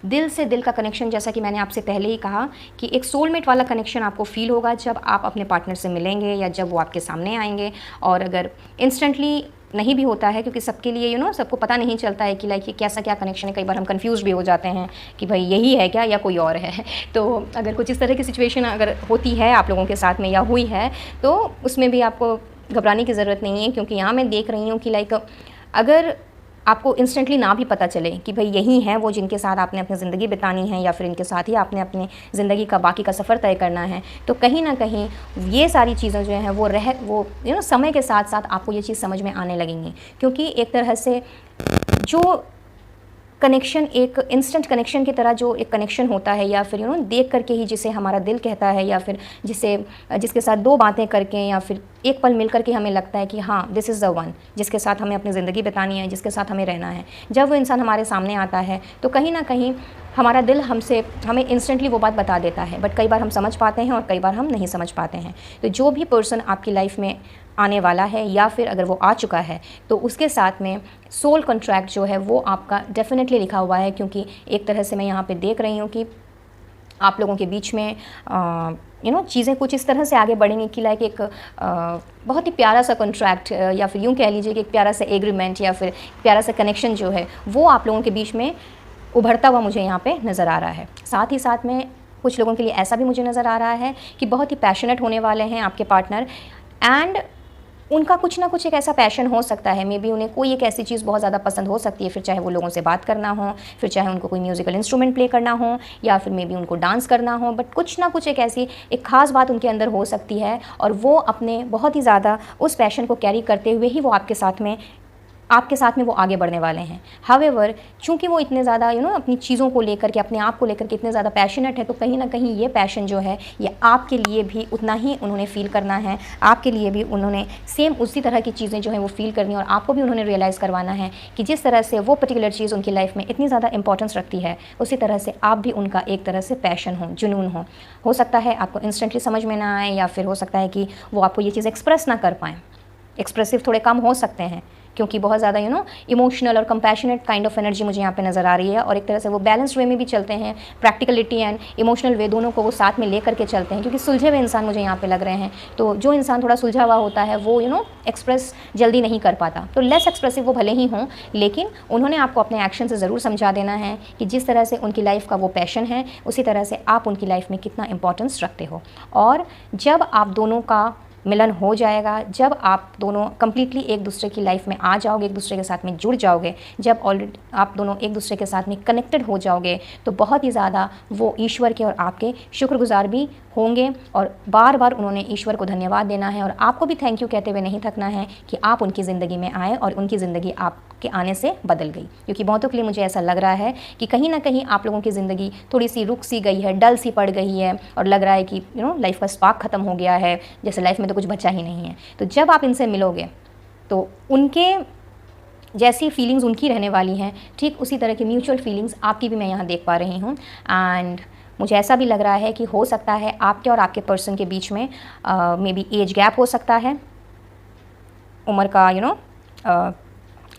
दिल से दिल का कनेक्शन, जैसा कि मैंने आपसे पहले ही कहा कि एक सोलमेट वाला कनेक्शन आपको फील होगा जब आप अपने पार्टनर से मिलेंगे या जब वो आपके सामने आएंगे। और अगर इंस्टेंटली नहीं भी होता है, क्योंकि सबके लिए सबको पता नहीं चलता है कि लाइक ये कैसा क्या कनेक्शन है, कई बार हम कंफ्यूज भी हो जाते हैं कि भाई यही है क्या या कोई और है। तो अगर कुछ इस तरह की सिचुएशन अगर होती है आप लोगों के साथ में या हुई है तो उसमें भी आपको घबराने की ज़रूरत नहीं है, क्योंकि यहाँ मैं देख रही हूँ कि लाइक अगर आपको इंस्टेंटली ना भी पता चले कि भाई यही है वो जिनके साथ आपने अपनी ज़िंदगी बितानी है या फिर इनके साथ ही आपने अपनी ज़िंदगी का बाकी का सफ़र तय करना है, तो कहीं ना कहीं ये सारी चीज़ें जो हैं वो समय के साथ साथ आपको ये चीज़ समझ में आने लगेंगी। क्योंकि एक तरह से जो कनेक्शन एक इंस्टेंट कनेक्शन की तरह जो एक कनेक्शन होता है, या फिर देख करके ही जिसे हमारा दिल कहता है, या फिर जिसके साथ दो बातें करके या फिर एक पल मिल कर के हमें लगता है कि हाँ दिस इज़ द वन जिसके साथ हमें अपनी ज़िंदगी बितानी है, जिसके साथ हमें रहना है। जब वो इंसान हमारे सामने आता है तो कहीं ना कहीं हमारा दिल हमें इंस्टेंटली वो बात बता देता है, बट कई बार हम समझ पाते हैं और कई बार हम नहीं समझ पाते हैं। तो जो भी पर्सन आपकी लाइफ में आने वाला है या फिर अगर वो आ चुका है तो उसके साथ में सोल कॉन्ट्रैक्ट जो है वो आपका डेफिनेटली लिखा हुआ है, क्योंकि एक तरह से मैं यहाँ पे देख रही हूँ कि आप लोगों के बीच में चीज़ें कुछ इस तरह से आगे बढ़ेंगी कि लाइक एक बहुत ही प्यारा सा कॉन्ट्रैक्ट या फिर यूँ कह लीजिए कि एक प्यारा सा एग्रीमेंट या फिर प्यारा सा कनेक्शन जो है वो आप लोगों के बीच में उभरता हुआ मुझे यहाँ पे नज़र आ रहा है। साथ ही साथ में कुछ लोगों के लिए ऐसा भी मुझे नज़र आ रहा है कि बहुत ही पैशनेट होने वाले हैं आपके पार्टनर, एंड उनका कुछ ना कुछ एक ऐसा पैशन हो सकता है, मे बी उन्हें कोई एक ऐसी चीज़ बहुत ज़्यादा पसंद हो सकती है, फिर चाहे वो लोगों से बात करना हो, फिर चाहे उनको कोई म्यूज़िकल इंस्ट्रूमेंट प्ले करना हो, या फिर मे बी उनको डांस करना हो, बट कुछ ना कुछ एक ऐसी एक ख़ास बात उनके अंदर हो सकती है और वो अपने बहुत ही ज़्यादा उस पैशन को कैरी करते हुए ही वो आपके साथ में वो आगे बढ़ने वाले हैं। हावेवर चूँकि वो इतने ज़्यादा अपनी चीज़ों को लेकर के, अपने आप को लेकर के इतने ज़्यादा पैशनेट है, तो कहीं ना कहीं ये पैशन जो है ये आपके लिए भी उतना ही उन्होंने फ़ील करना है, आपके लिए भी उन्होंने सेम उसी तरह की चीज़ें जो हैं वो फ़ील करनी है, और आपको भी उन्होंने रियलाइज़ करवाना है कि जिस तरह से वो पर्टिकुलर चीज़ उनकी लाइफ में इतनी ज़्यादा इंपॉर्टेंस रखती है, उसी तरह से आप भी उनका एक तरह से पैशन जुनून हो सकता है आपको इंस्टेंटली समझ में ना आए, या फिर हो सकता है कि वो आपको ये चीज़ एक्सप्रेस ना कर पाएँ, एक्सप्रेसिव थोड़े कम हो सकते हैं, क्योंकि बहुत ज़्यादा इमोशनल और कंपैशनेट काइंड ऑफ एनर्जी मुझे यहाँ पे नज़र आ रही है, और एक तरह से वो बैलेंस्ड वे में भी चलते हैं, प्रैक्टिकलिटी एंड इमोशनल वे दोनों को वो साथ में लेकर के चलते हैं, क्योंकि सुलझे हुए इंसान मुझे यहाँ पे लग रहे हैं। तो जो इंसान थोड़ा सुलझा हुआ होता है वो एक्सप्रेस जल्दी नहीं कर पाता, तो लेस एक्सप्रेसिव वो भले ही हों, लेकिन उन्होंने आपको अपने एक्शन से ज़रूर समझा देना है कि जिस तरह से उनकी लाइफ का वो पैशन है, उसी तरह से आप उनकी लाइफ में कितना इंपॉर्टेंस रखते हो। और जब आप दोनों का मिलन हो जाएगा, जब आप दोनों कंप्लीटली एक दूसरे की लाइफ में आ जाओगे, एक दूसरे के साथ में जुड़ जाओगे, जब ऑलरेडी आप दोनों एक दूसरे के साथ में कनेक्टेड हो जाओगे, तो बहुत ही ज़्यादा वो ईश्वर के और आपके शुक्रगुजार भी होंगे, और बार बार उन्होंने ईश्वर को धन्यवाद देना है, और आपको भी थैंक यू कहते हुए नहीं थकना है कि आप उनकी ज़िंदगी में आए और उनकी ज़िंदगी आपके आने से बदल गई। क्योंकि बहुतों के लिए मुझे ऐसा लग रहा है कि कहीं ना कहीं आप लोगों की ज़िंदगी थोड़ी सी रुक सी गई है, डल सी पड़ गई है, और लग रहा है कि लाइफ का स्पार्क ख़त्म हो गया है, जैसे लाइफ में तो कुछ बचा ही नहीं है। तो जब आप इनसे मिलोगे तो उनके जैसी फीलिंग्स उनकी रहने वाली हैं, ठीक उसी तरह की म्यूचुअल फीलिंग्स आपकी भी मैं यहाँ देख पा रही हूँ। एंड मुझे ऐसा भी लग रहा है कि हो सकता है आपके और आपके पर्सन के बीच में मे बी एज गैप हो सकता है, उम्र का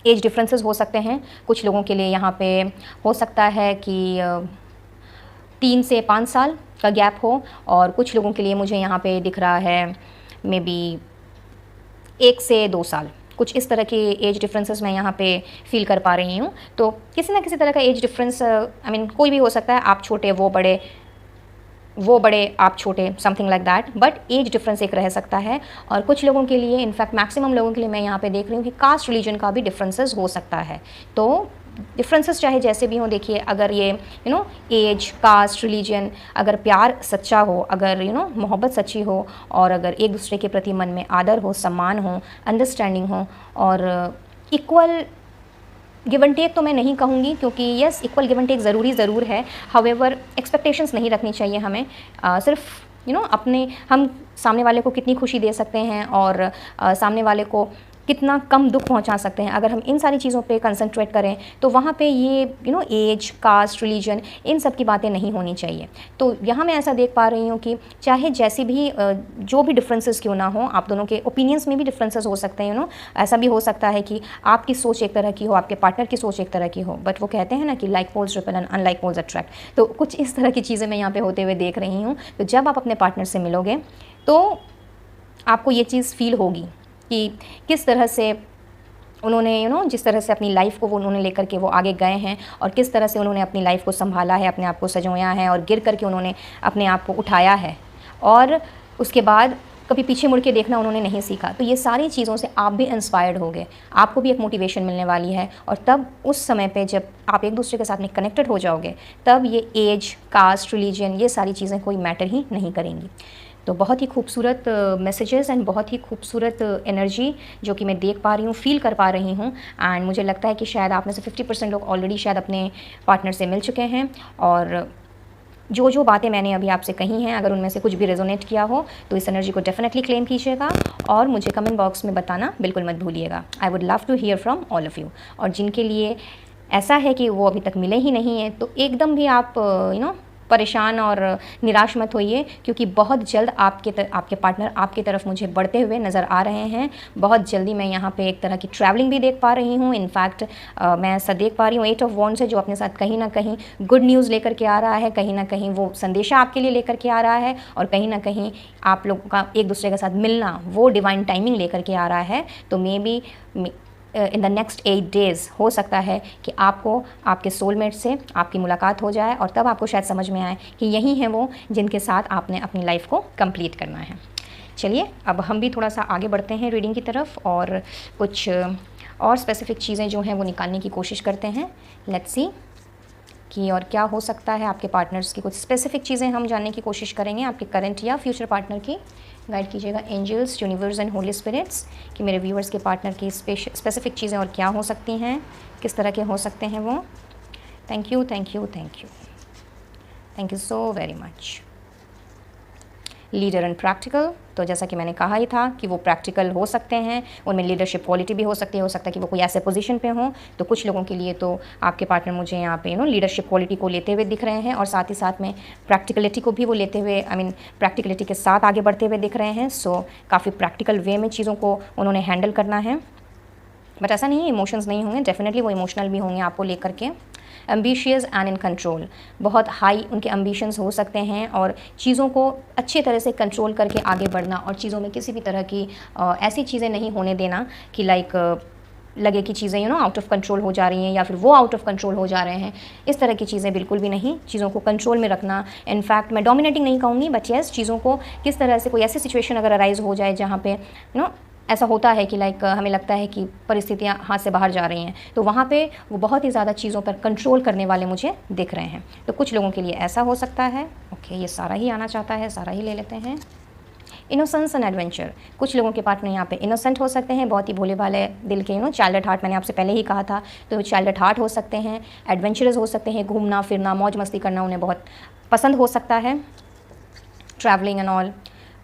एज डिफरेंसेस हो सकते हैं। कुछ लोगों के लिए यहाँ पे हो सकता है कि 3 से 5 साल का गैप हो, और कुछ लोगों के लिए मुझे यहाँ पे दिख रहा है मे बी 1 से 2 साल, कुछ इस तरह के एज डिफरेंसेस मैं यहाँ पे फील कर पा रही हूँ। तो किसी ना किसी तरह का एज डिफरेंस कोई भी हो सकता है, आप छोटे वो बड़े आप छोटे, something like that, but age difference एक रह सकता है। और कुछ लोगों के लिए, इनफैक्ट मैक्सिमम लोगों के लिए मैं यहाँ पे देख रही हूँ कि कास्ट रिलीजन का भी डिफरेंसेस हो सकता है। तो डिफरेंसेस चाहे जैसे भी हों, देखिए अगर ये एज, कास्ट, रिलीजन, अगर प्यार सच्चा हो, अगर मोहब्बत सच्ची हो, और अगर एक दूसरे के प्रति मन में आदर हो, सम्मान हो, अंडरस्टैंडिंग हो, और इक्वल गिव एंड टेक तो मैं नहीं कहूँगी, क्योंकि yes equal give and take ज़रूर है। हावेवर एक्सपेक्टेशंस नहीं रखनी चाहिए हमें, सिर्फ अपने हम सामने वाले को कितनी खुशी दे सकते हैं और सामने वाले को कितना कम दुख पहुंचा सकते हैं, अगर हम इन सारी चीज़ों पे कंसंट्रेट करें तो वहाँ पे ये एज, कास्ट, रिलीजन, इन सब की बातें नहीं होनी चाहिए। तो यहाँ मैं ऐसा देख पा रही हूँ कि चाहे जैसी भी जो भी डिफरेंसेस क्यों ना हो, आप दोनों के ओपिनियंस में भी डिफरेंसेस हो सकते हैं। ऐसा भी हो सकता है कि आपकी सोच एक तरह की हो, आपके पार्टनर की सोच एक तरह की हो, बट वो कहते हैं ना कि like poles repel and unlike poles attract. तो कुछ इस तरह की चीज़ें मैं यहाँ पे होते हुए देख रही हूँ। तो जब आप अपने पार्टनर से मिलोगे तो आपको ये चीज़ फील होगी कि किस तरह से उन्होंने जिस तरह से अपनी लाइफ को वो उन्होंने लेकर के वो आगे गए हैं, और किस तरह से उन्होंने अपनी लाइफ को संभाला है, अपने आप को सजोया है, और गिर करके उन्होंने अपने आप को उठाया है, और उसके बाद कभी पीछे मुड़ के देखना उन्होंने नहीं सीखा। तो ये सारी चीज़ों से आप भी इंस्पायर्ड होगे, आपको भी एक मोटिवेशन मिलने वाली है, और तब उस समय पे जब आप एक दूसरे के साथ में कनेक्टेड हो जाओगे, तब ये एज, कास्ट, रिलीजन, ये सारी चीज़ें कोई मैटर ही नहीं करेंगी। तो बहुत ही खूबसूरत मैसेजेस एंड बहुत ही खूबसूरत एनर्जी जो कि मैं देख पा रही हूँ, फील कर पा रही हूँ। एंड मुझे लगता है कि शायद आप में से 50% लोग ऑलरेडी शायद अपने पार्टनर से मिल चुके हैं, और जो जो बातें मैंने अभी आपसे कही हैं, अगर उनमें से कुछ भी रेजोनेट किया हो तो इस एनर्जी को डेफिनेटली क्लेम कीजिएगा और मुझे कमेंट बॉक्स में बताना बिल्कुल मत भूलिएगा। I would love to hear from all of you. और जिनके लिए ऐसा है कि वो अभी तक मिले ही नहीं हैं, तो एकदम भी आप परेशान और निराश मत होइए, क्योंकि बहुत जल्द आपके पार्टनर आपकी तरफ मुझे बढ़ते हुए नज़र आ रहे हैं। बहुत जल्दी मैं यहाँ पे एक तरह की ट्रैवलिंग भी देख पा रही हूँ। इनफैक्ट मैं ऐसा देख पा रही हूँ 8 ऑफ वॉन्ड्स है, जो अपने साथ कहीं ना कहीं गुड न्यूज़ लेकर के आ रहा है, कहीं ना कहीं वो संदेशा आपके लिए लेकर के आ रहा है, और कहीं ना कहीं आप लोगों का एक दूसरे के साथ मिलना वो डिवाइन टाइमिंग लेकर के आ रहा है। तो may be in the next 8 days हो सकता है कि आपको आपके सोलमेट से आपकी मुलाकात हो जाए, और तब आपको शायद समझ में आए कि यही हैं वो जिनके साथ आपने अपनी लाइफ को कंप्लीट करना है। चलिए अब हम भी थोड़ा सा आगे बढ़ते हैं रीडिंग की तरफ, और कुछ और स्पेसिफिक चीज़ें जो हैं वो निकालने की कोशिश करते हैं। लेट्स सी कि और क्या हो सकता है। आपके पार्टनर्स की कुछ स्पेसिफिक चीज़ें हम जानने की कोशिश करेंगे, आपके करंट या फ्यूचर पार्टनर की। गाइड कीजिएगा angels, universe and holy spirits, कि मेरे व्यूअर्स के पार्टनर की स्पेसिफिक चीज़ें और क्या हो सकती हैं, किस तरह के हो सकते हैं वो। Thank you, thank you, thank you, thank you so very much. Leader and practical, तो जैसा कि मैंने कहा ही था कि वो प्रैक्टिकल हो सकते हैं, उनमें लीडरशिप क्वालिटी भी हो सकती है। हो सकता है कि वो कोई ऐसे पोजीशन पे हों, तो कुछ लोगों के लिए तो आपके पार्टनर मुझे यहाँ पे लीडरशिप क्वालिटी को लेते हुए दिख रहे हैं, और साथ ही साथ में प्रैक्टिकलिटी को भी वो लेते हुए, प्रैक्टिकलिटी के साथ आगे बढ़ते हुए दिख रहे हैं। सो काफ़ी प्रैक्टिकल वे में चीज़ों को उन्होंने हैंडल करना है। बट ऐसा नहीं है इमोशंस नहीं होंगे, डेफिनेटली वो इमोशनल भी होंगे आपको लेकर के। एम्बिशियस एंड इन कंट्रोल, बहुत हाई उनके एम्बिशंस हो सकते हैं, और चीज़ों को अच्छी तरह से कंट्रोल करके आगे बढ़ना, और चीज़ों में किसी भी तरह की ऐसी चीज़ें नहीं होने देना कि लगे कि चीज़ें आउट ऑफ कंट्रोल हो जा रही हैं, या फिर वो आउट ऑफ कंट्रोल हो जा रहे हैं। इस तरह की चीज़ें बिल्कुल भी नहीं, चीज़ों को कंट्रोल में रखना। इनफैक्ट मैं डोमिनेटिंग नहीं कहूँगी, बट येस, चीज़ों को किस तरह से कोई ऐसी सिचुएशन अगर अराइज हो जाए जहाँ पे ऐसा होता है कि हमें लगता है कि परिस्थितियाँ हाथ से बाहर जा रही हैं, तो वहाँ पे वो बहुत ही ज़्यादा चीज़ों पर कंट्रोल करने वाले मुझे दिख रहे हैं। तो कुछ लोगों के लिए ऐसा हो सकता है। ओके, ये सारा ही आना चाहता है, सारा ही ले लेते हैं। इनोसेंस एंड एडवेंचर, कुछ लोगों के पार्टनर यहाँ पे इनोसेंट हो सकते हैं, बहुत ही भोले भाले दिल के चाइल्ड एट हार्ट, मैंने आपसे पहले ही कहा था, तो चाइल्ड एट हार्ट हो सकते हैं। एडवेंचरस हो सकते हैं, घूमना फिरना मौज मस्ती करना उन्हें बहुत पसंद हो सकता है, travelling and all.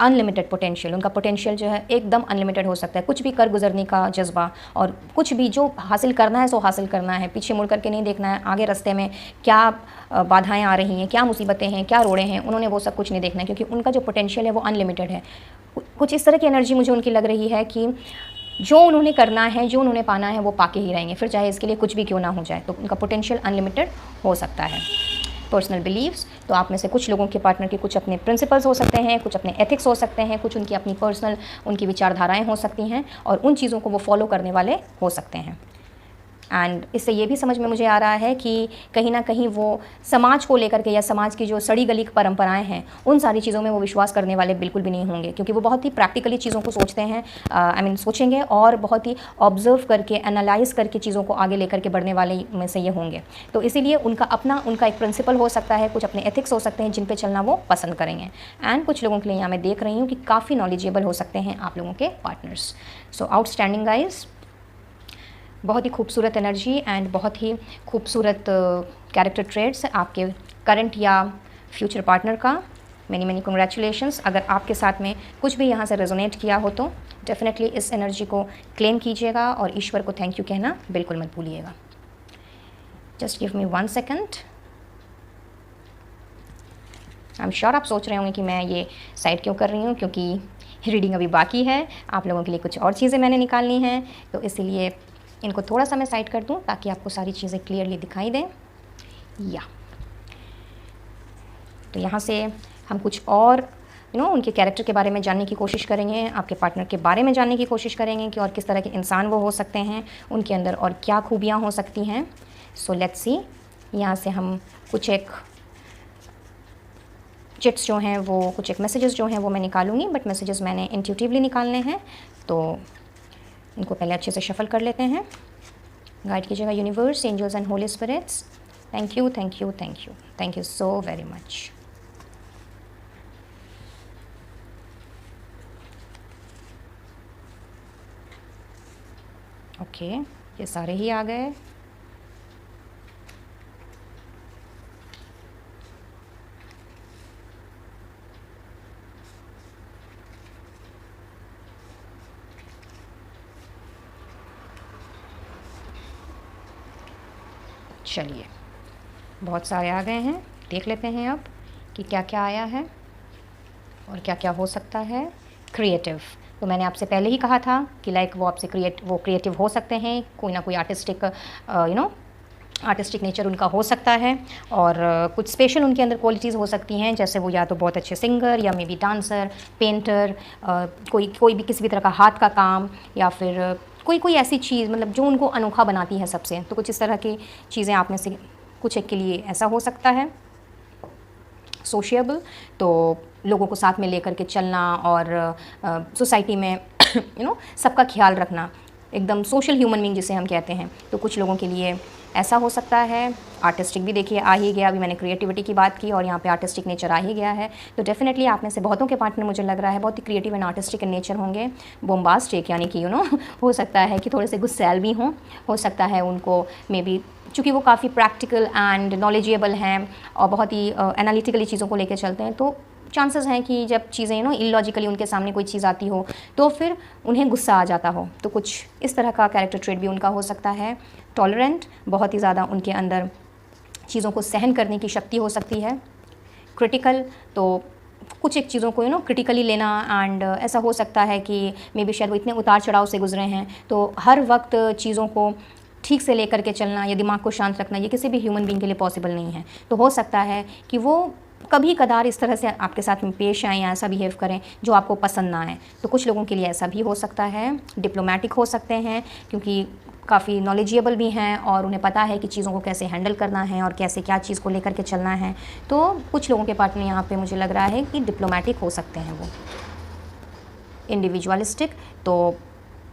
Unlimited potential, उनका पोटेंशियल जो है एकदम अनलिमिटेड हो सकता है, कुछ भी कर गुजरने का जज्बा, और कुछ भी जो हासिल करना है सो हासिल करना है, पीछे मुड़ करके नहीं देखना है, आगे रास्ते में क्या बाधाएं आ रही हैं, क्या मुसीबतें हैं, क्या रोड़े हैं, उन्होंने वो सब कुछ नहीं देखना है, क्योंकि उनका जो पोटेंशियल है वो अनलिमिटेड है। कुछ इस तरह की एनर्जी मुझे उनकी लग रही है कि जो उन्होंने करना है, जो उन्होंने पाना है, वो पाके ही रहेंगे, फिर चाहे इसके लिए कुछ भी क्यों ना हो जाए। तो उनका पोटेंशियल अनलिमिटेड हो सकता है। पर्सनल बिलीव्स, तो आप में से कुछ लोगों के पार्टनर के कुछ अपने प्रिंसिपल्स हो सकते हैं, कुछ अपने एथिक्स हो सकते हैं, कुछ उनकी अपनी पर्सनल उनकी विचारधाराएं हो सकती हैं, और उन चीज़ों को वो फॉलो करने वाले हो सकते हैं। एंड इससे ये भी समझ में मुझे आ रहा है कि कहीं ना कहीं वो समाज को लेकर के, या समाज की जो सड़ी गली परंपराएं हैं, उन सारी चीज़ों में वो विश्वास करने वाले बिल्कुल भी नहीं होंगे, क्योंकि वो बहुत ही प्रैक्टिकली चीज़ों को सोचते हैं, सोचेंगे, और बहुत ही ऑब्जर्व करके, एनालाइज करके चीज़ों को आगे लेकर के बढ़ने वाले में से ये होंगे। तो इसीलिए उनका एक प्रिंसिपल हो सकता है, कुछ अपने एथिक्स हो सकते हैं जिन पर चलना वो पसंद करेंगे। एंड कुछ लोगों के लिए यहाँ मैं देख रही हूँ कि काफ़ी नॉलेजेबल हो सकते हैं आप लोगों के पार्टनर्स। सो आउटस्टैंडिंग गाइज, बहुत ही खूबसूरत एनर्जी एंड बहुत ही खूबसूरत कैरेक्टर ट्रेड्स आपके करंट या फ्यूचर पार्टनर का। Many many congratulations. अगर आपके साथ में कुछ भी यहाँ से रेजोनेट किया हो तो डेफिनेटली इस एनर्जी को क्लेम कीजिएगा, और ईश्वर को थैंक यू कहना बिल्कुल मत भूलिएगा। Just give me 1 second. I am sure आप सोच रहे होंगे कि मैं ये साइड क्यों कर रही हूँ, क्योंकि रीडिंग अभी बाकी है, आप लोगों के लिए कुछ और चीज़ें मैंने निकालनी हैं, तो इसीलिए इनको थोड़ा सा मैं साइड कर दूं ताकि आपको सारी चीज़ें क्लियरली दिखाई दें। या तो यहाँ से हम कुछ और उनके कैरेक्टर के बारे में जानने की कोशिश करेंगे, आपके पार्टनर के बारे में जानने की कोशिश करेंगे कि और किस तरह के इंसान वो हो सकते हैं, उनके अंदर और क्या खूबियाँ हो सकती हैं। सो लेट्स सी, यहाँ से हम कुछ एक चिट्स जो हैं वो, कुछ एक मैसेजेस जो हैं वो मैं निकालूंगी, बट मैसेजेस मैंने इंट्यूटिवली निकालने हैं, तो इनको पहले अच्छे से शफल कर लेते हैं। गाइड कीजिएगा universe, angels and holy spirits. Thank you, thank you, thank you, thank you so very much. Okay, ये सारे ही आ गए। चलिए, बहुत सारे आ गए हैं, देख लेते हैं अब कि क्या क्या आया है और क्या क्या हो सकता है। क्रिएटिव, तो मैंने आपसे पहले ही कहा था कि लाइक वो आपसे क्रिएटिव हो सकते हैं, कोई ना कोई आर्टिस्टिक आर्टिस्टिक नेचर उनका हो सकता है, और कुछ स्पेशल उनके अंदर क्वालिटीज़ हो सकती हैं, जैसे वो या तो बहुत अच्छे सिंगर या मे बी डांसर, पेंटर, कोई भी किसी भी तरह का हाथ का काम, या फिर कोई ऐसी चीज़ मतलब जो उनको अनोखा बनाती है सबसे। तो कुछ इस तरह की चीज़ें आप में से कुछ एक के लिए ऐसा हो सकता है। सोशिएबल, तो लोगों को साथ में लेकर के चलना और सोसाइटी में सबका ख्याल रखना, एकदम सोशल ह्यूमन बीइंग जिसे हम कहते हैं, तो कुछ लोगों के लिए ऐसा हो सकता है। आर्टिस्टिक भी देखिए आ ही गया, अभी मैंने क्रिएटिविटी की बात की और यहाँ पे आर्टिस्टिक नेचर आ ही गया है। तो डेफिनेटली आप में से बहुतों के पार्टनर मुझे लग रहा है बहुत ही creative and artistic in nature होंगे। बोम्बास्टिक यानी कि हो सकता है कि थोड़े से गुस्सैल भी हों, हो सकता है उनको मे बी, चूँकि वो काफ़ी प्रैक्टिकल एंड नॉलेजेबल हैं और बहुत ही एनालिटिकली चीज़ों को लेकर चलते हैं, तो चांसेस हैं कि जब चीज़ें इलॉजिकली उनके सामने कोई चीज़ आती हो तो फिर उन्हें गुस्सा आ जाता हो। तो कुछ इस तरह का कैरेक्टर ट्रेट भी उनका हो सकता है। टॉलरेंट, बहुत ही ज़्यादा उनके अंदर चीज़ों को सहन करने की शक्ति हो सकती है। क्रिटिकल, तो कुछ एक चीज़ों को क्रिटिकली लेना, एंड ऐसा हो सकता है कि मे बी शायद वो इतने उतार चढ़ाव से गुजरे हैं, तो हर वक्त चीज़ों को ठीक से लेकर के चलना या दिमाग को शांत रखना ये किसी भी ह्यूमन बीइंग के लिए पॉसिबल नहीं है। तो हो सकता है कि वो कभी कदार इस तरह से आपके साथ में पेश आएँ या ऐसा बिहेव करें जो आपको पसंद ना आए। तो कुछ लोगों के लिए ऐसा भी हो सकता है। डिप्लोमेटिक हो सकते हैं, क्योंकि काफ़ी नॉलेजेबल भी हैं और उन्हें पता है कि चीज़ों को कैसे हैंडल करना है और कैसे क्या चीज़ को लेकर के चलना है। तो कुछ लोगों के पार्टनर यहाँ पे मुझे लग रहा है कि डिप्लोमेटिक हो सकते हैं वो। इंडिविजुअलिस्टिक, तो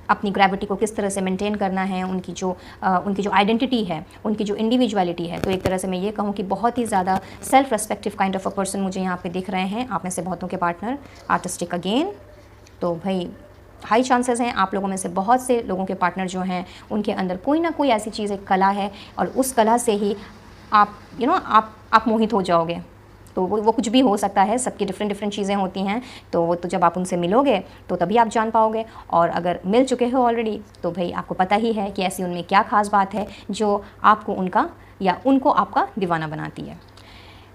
अपनी ग्रेविटी को किस तरह से मेंटेन करना है, उनकी जो आइडेंटिटी है, उनकी जो इंडिविजुअलिटी है, तो एक तरह से मैं ये कहूँ कि बहुत ही ज़्यादा self respective kind of a person मुझे यहाँ पे दिख रहे हैं आप में से बहुतों के पार्टनर। आर्टिस्टिक अगेन, तो भाई हाई चांसेस हैं आप लोगों में से बहुत से लोगों के पार्टनर जो हैं उनके अंदर कोई ना कोई ऐसी चीज़, एक कला है, और उस कला से ही आप आप मोहित हो जाओगे। तो वो कुछ भी हो सकता है, सबकी डिफरेंट चीज़ें होती हैं, तो वो तो जब आप उनसे मिलोगे तो तभी आप जान पाओगे, और अगर मिल चुके हो ऑलरेडी तो भाई आपको पता ही है कि ऐसी उनमें क्या खास बात है जो आपको उनका या उनको आपका दीवाना बनाती है।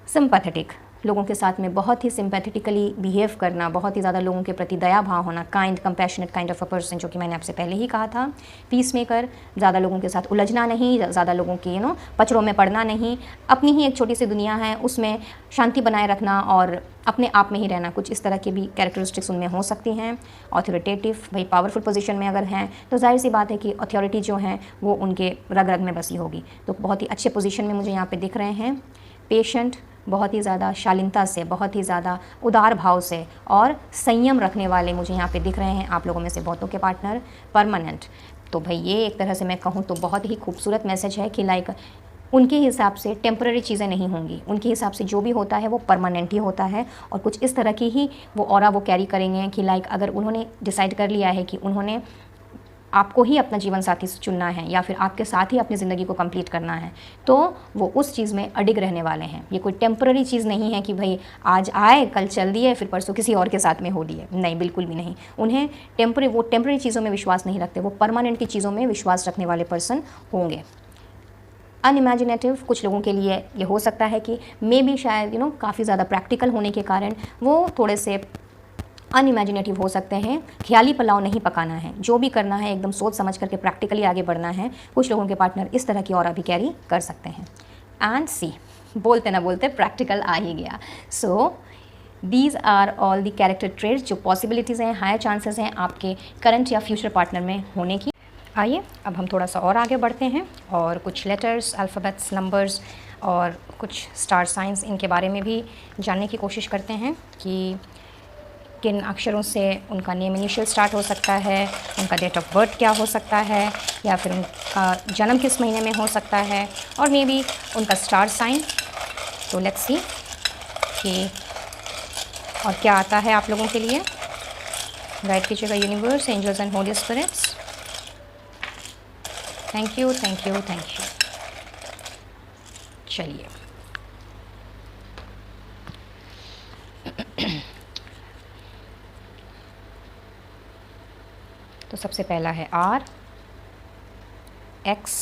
सिंपैथेटिक, लोगों के साथ में बहुत ही सिंपैथेटिकली बिहेव करना, बहुत ही ज़्यादा लोगों के प्रति दया भाव होना, kind compassionate kind of a person, जो कि मैंने आपसे पहले ही कहा था। पीस मेकर, ज़्यादा लोगों के साथ उलझना नहीं, ज़्यादा लोगों के पचड़ों में पड़ना नहीं, अपनी ही एक छोटी सी दुनिया है उसमें शांति बनाए रखना और अपने आप में ही रहना, कुछ इस तरह की भी कैरेक्टरिस्टिक्स उनमें हो सकती हैं। ऑथोरिटेटिव, भाई पावरफुल पोजीशन में अगर हैं तो जाहिर सी बात है कि अथॉरिटी जो है वो उनके रग रग में बसी होगी, तो बहुत ही अच्छे पोजीशन में मुझे यहाँ पे दिख रहे हैं। पेशेंट, बहुत ही ज़्यादा शालीनता से, बहुत ही ज़्यादा उदार भाव से और संयम रखने वाले मुझे यहाँ पे दिख रहे हैं आप लोगों में से बहुतों के पार्टनर। परमानेंट, तो भाई ये एक तरह से मैं कहूँ तो बहुत ही खूबसूरत मैसेज है कि लाइक उनके हिसाब से टेम्पररी चीज़ें नहीं होंगी, उनके हिसाब से जो भी होता है वो परमानेंट ही होता है, और कुछ इस तरह की ही वो ऑरा वो कैरी करेंगे कि लाइक अगर उन्होंने डिसाइड कर लिया है कि उन्होंने आपको ही अपना जीवन साथी चुनना है या फिर आपके साथ ही अपनी ज़िंदगी को कंप्लीट करना है, तो वो उस चीज़ में अडिग रहने वाले हैं। ये कोई टेम्पररी चीज़ नहीं है कि भाई आज आए कल चल दिए फिर परसों किसी और के साथ में हो लिए, नहीं, बिल्कुल भी नहीं। उन्हें टेम्पररी चीज़ों में विश्वास नहीं रखते, वो परमानेंट की चीज़ों में विश्वास रखने वाले पर्सन होंगे। अनइमेजिनेटिव, कुछ लोगों के लिए ये हो सकता है कि मे बी शायद काफ़ी ज़्यादा प्रैक्टिकल होने के कारण वो थोड़े से अनइमेजिनेटिव हो सकते हैं। ख्याली पुलाव नहीं पकाना है, जो भी करना है एकदम सोच समझ करके प्रैक्टिकली आगे बढ़ना है। कुछ लोगों के पार्टनर इस तरह की ऑरा भी कैरी कर सकते हैं। एंड सी, बोलते ना बोलते प्रैक्टिकल आ ही गया। So these are all the character traits जो पॉसिबिलिटीज़ हैं, हायर चांसेस हैं आपके करंट या फ्यूचर पार्टनर में होने की। आइए अब हम थोड़ा सा और आगे बढ़ते हैं और कुछ लेटर्स, अल्फ़ाबेट्स, नंबर्स और कुछ स्टार साइंस इनके बारे में भी जानने की कोशिश करते हैं कि किन अक्षरों से उनका नेम इनिशियल स्टार्ट हो सकता है, उनका डेट ऑफ बर्थ क्या हो सकता है, या फिर उनका जन्म किस महीने में हो सकता है, और मे बी उनका स्टार साइन। तो लेट्स सी कि और क्या आता है आप लोगों के लिए। गाइड कीजिएगा universe, angels and holy spirits. Thank you, thank you, thank you. चलिए तो सबसे पहला है R, X,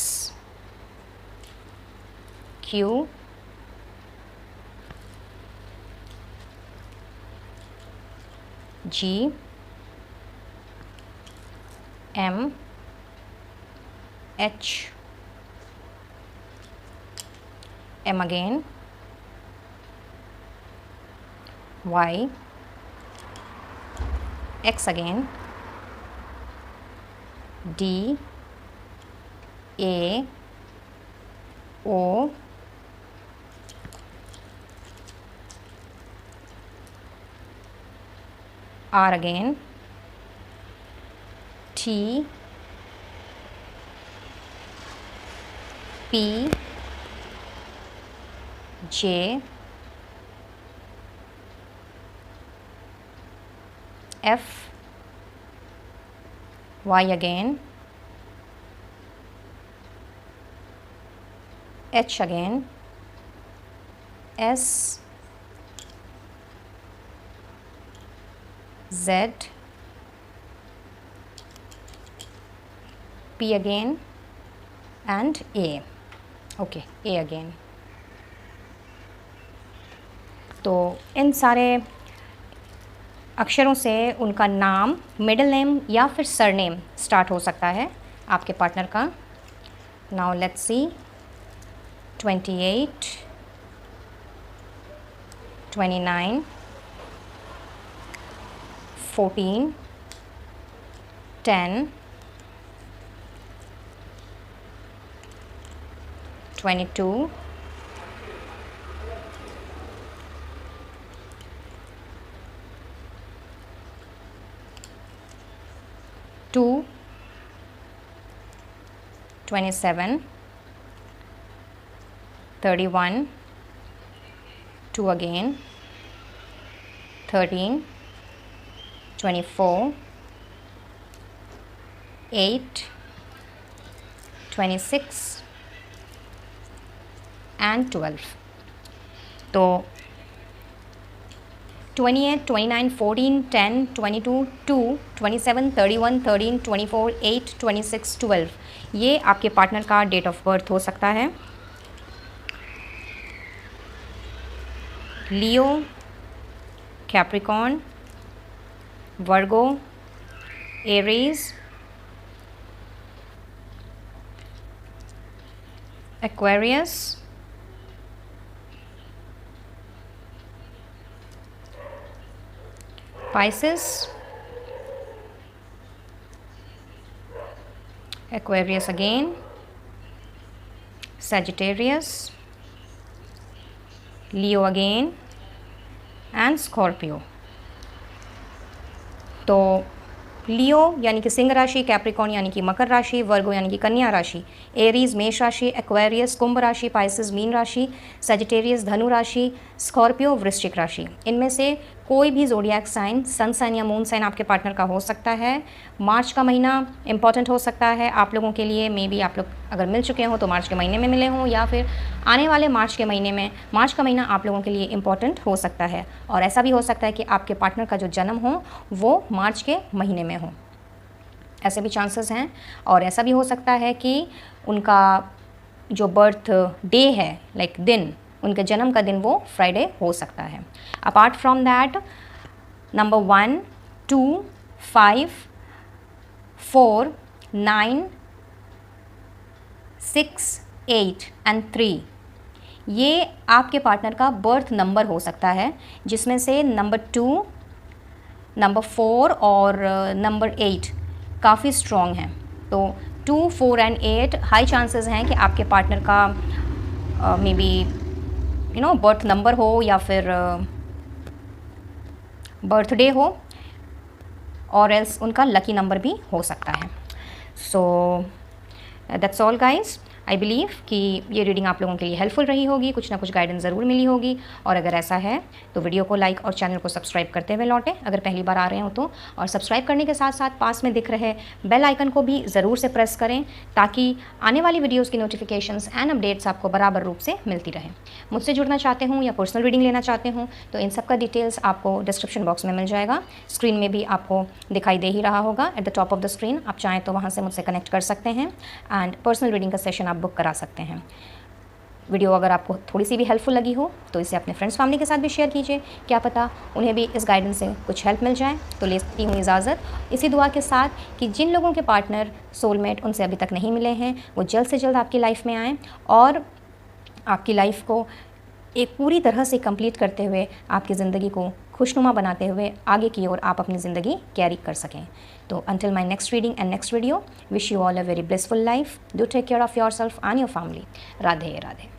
Q, G, M, H, M again, Y, X again, D, A, O, R again, T, P, J, F, Y again, H again, S, Z, P again and A. Okay, A again. तो इन सारे अक्षरों से उनका नाम, middle name या फिर surname start हो सकता है आपके पार्टनर का. Now let's see. 28, 29, 14, 10, 22, 2, 27, 31, 2 again, 13, 24, 8, 26 and 12. तो 28, 29, 14, 10, 22, 2, 27, 31, 13, 24, 8, 26, 12 ये आपके पार्टनर का डेट ऑफ बर्थ हो सकता है. Leo, Capricorn, Virgo, Aries, Aquarius, Pisces, Aquarius again, Sagittarius, Leo again and Scorpio. तो लियो यानी कि सिंह राशि, कैप्रिकॉर्न यानी कि मकर राशि, वर्गो यानी कि कन्या राशि, एरीज मेष राशि, एक्वेरियस कुंभ राशि, पाइसेस मीन राशि, सेजिटेरियस धनु राशि, स्कॉर्पियो वृश्चिक राशि. इनमें से कोई भी ज़ोडिएक साइन, सन साइन या मून साइन आपके पार्टनर का हो सकता है. मार्च का महीना इंपॉर्टेंट हो सकता है आप लोगों के लिए. मे बी आप लोग अगर मिल चुके हों तो मार्च के महीने में मिले हों, या फिर आने वाले मार्च के महीने में. मार्च का महीना आप लोगों के लिए इंपॉर्टेंट हो सकता है. और ऐसा भी हो सकता है कि आपके पार्टनर का जो जन्म हो वो मार्च के महीने में हो, ऐसे भी चांसेस हैं. और ऐसा भी हो सकता है कि उनका जो बर्थ डे है, लाइक दिन, उनके जन्म का दिन वो फ्राइडे हो सकता है. Apart from that, number 1, 2, 5, 4, 9, 6, 8 and 3 ये आपके पार्टनर का बर्थ नंबर हो सकता है, जिसमें से नंबर 2, नंबर 4 और नंबर 8 काफ़ी स्ट्रॉन्ग हैं. तो 2, 4 एंड 8 हाई चांसेस हैं कि आपके पार्टनर का मे बी बर्थ नंबर हो या फिर बर्थडे हो, और एल्स उनका लकी नंबर भी हो सकता है. So that's all guys. I believe कि ये रीडिंग आप लोगों के लिए हेल्पफुल रही होगी, कुछ ना कुछ गाइडेंस ज़रूर मिली होगी. और अगर ऐसा है तो वीडियो को लाइक और चैनल को सब्सक्राइब करते हुए लौटें अगर पहली बार आ रहे हो तो. और सब्सक्राइब करने के साथ साथ पास में दिख रहे बेल आइकन को भी ज़रूर से प्रेस करें, ताकि आने वाली वीडियोज़ की नोटिफिकेशंस एंड अपडेट्स आपको बराबर रूप से मिलती रहें. मुझसे जुड़ना चाहते हूँ या पर्सनल रीडिंग लेना चाहते हूँ तो इन सब का डिटेल्स आपको डिस्क्रिप्शन बॉक्स में मिल जाएगा. स्क्रीन में भी आपको दिखाई दे ही रहा होगा at the top of the screen. आप चाहें तो वहाँ से मुझसे कनेक्ट कर सकते हैं एंड पर्सनल रीडिंग का सेशन आप बुक करा सकते हैं. वीडियो अगर आपको थोड़ी सी भी हेल्पफुल लगी हो तो इसे अपने फ्रेंड्स फैमिली के साथ भी शेयर कीजिए, क्या पता उन्हें भी इस गाइडेंस से कुछ हेल्प मिल जाए। तो लेती हूँ इजाज़त इसी दुआ के साथ कि जिन लोगों के पार्टनर सोलमेट उनसे अभी तक नहीं मिले हैं वो जल्द से जल्द आपकी लाइफ में आएँ और आपकी लाइफ को एक पूरी तरह से कंप्लीट करते हुए आपकी ज़िंदगी को खुशनुमा बनाते हुए आगे की ओर आप अपनी ज़िंदगी कैरी कर सकें। तो until my next reading and next video, wish you all a very blissful life. Do take care of yourself and your family. Radhe Radhe.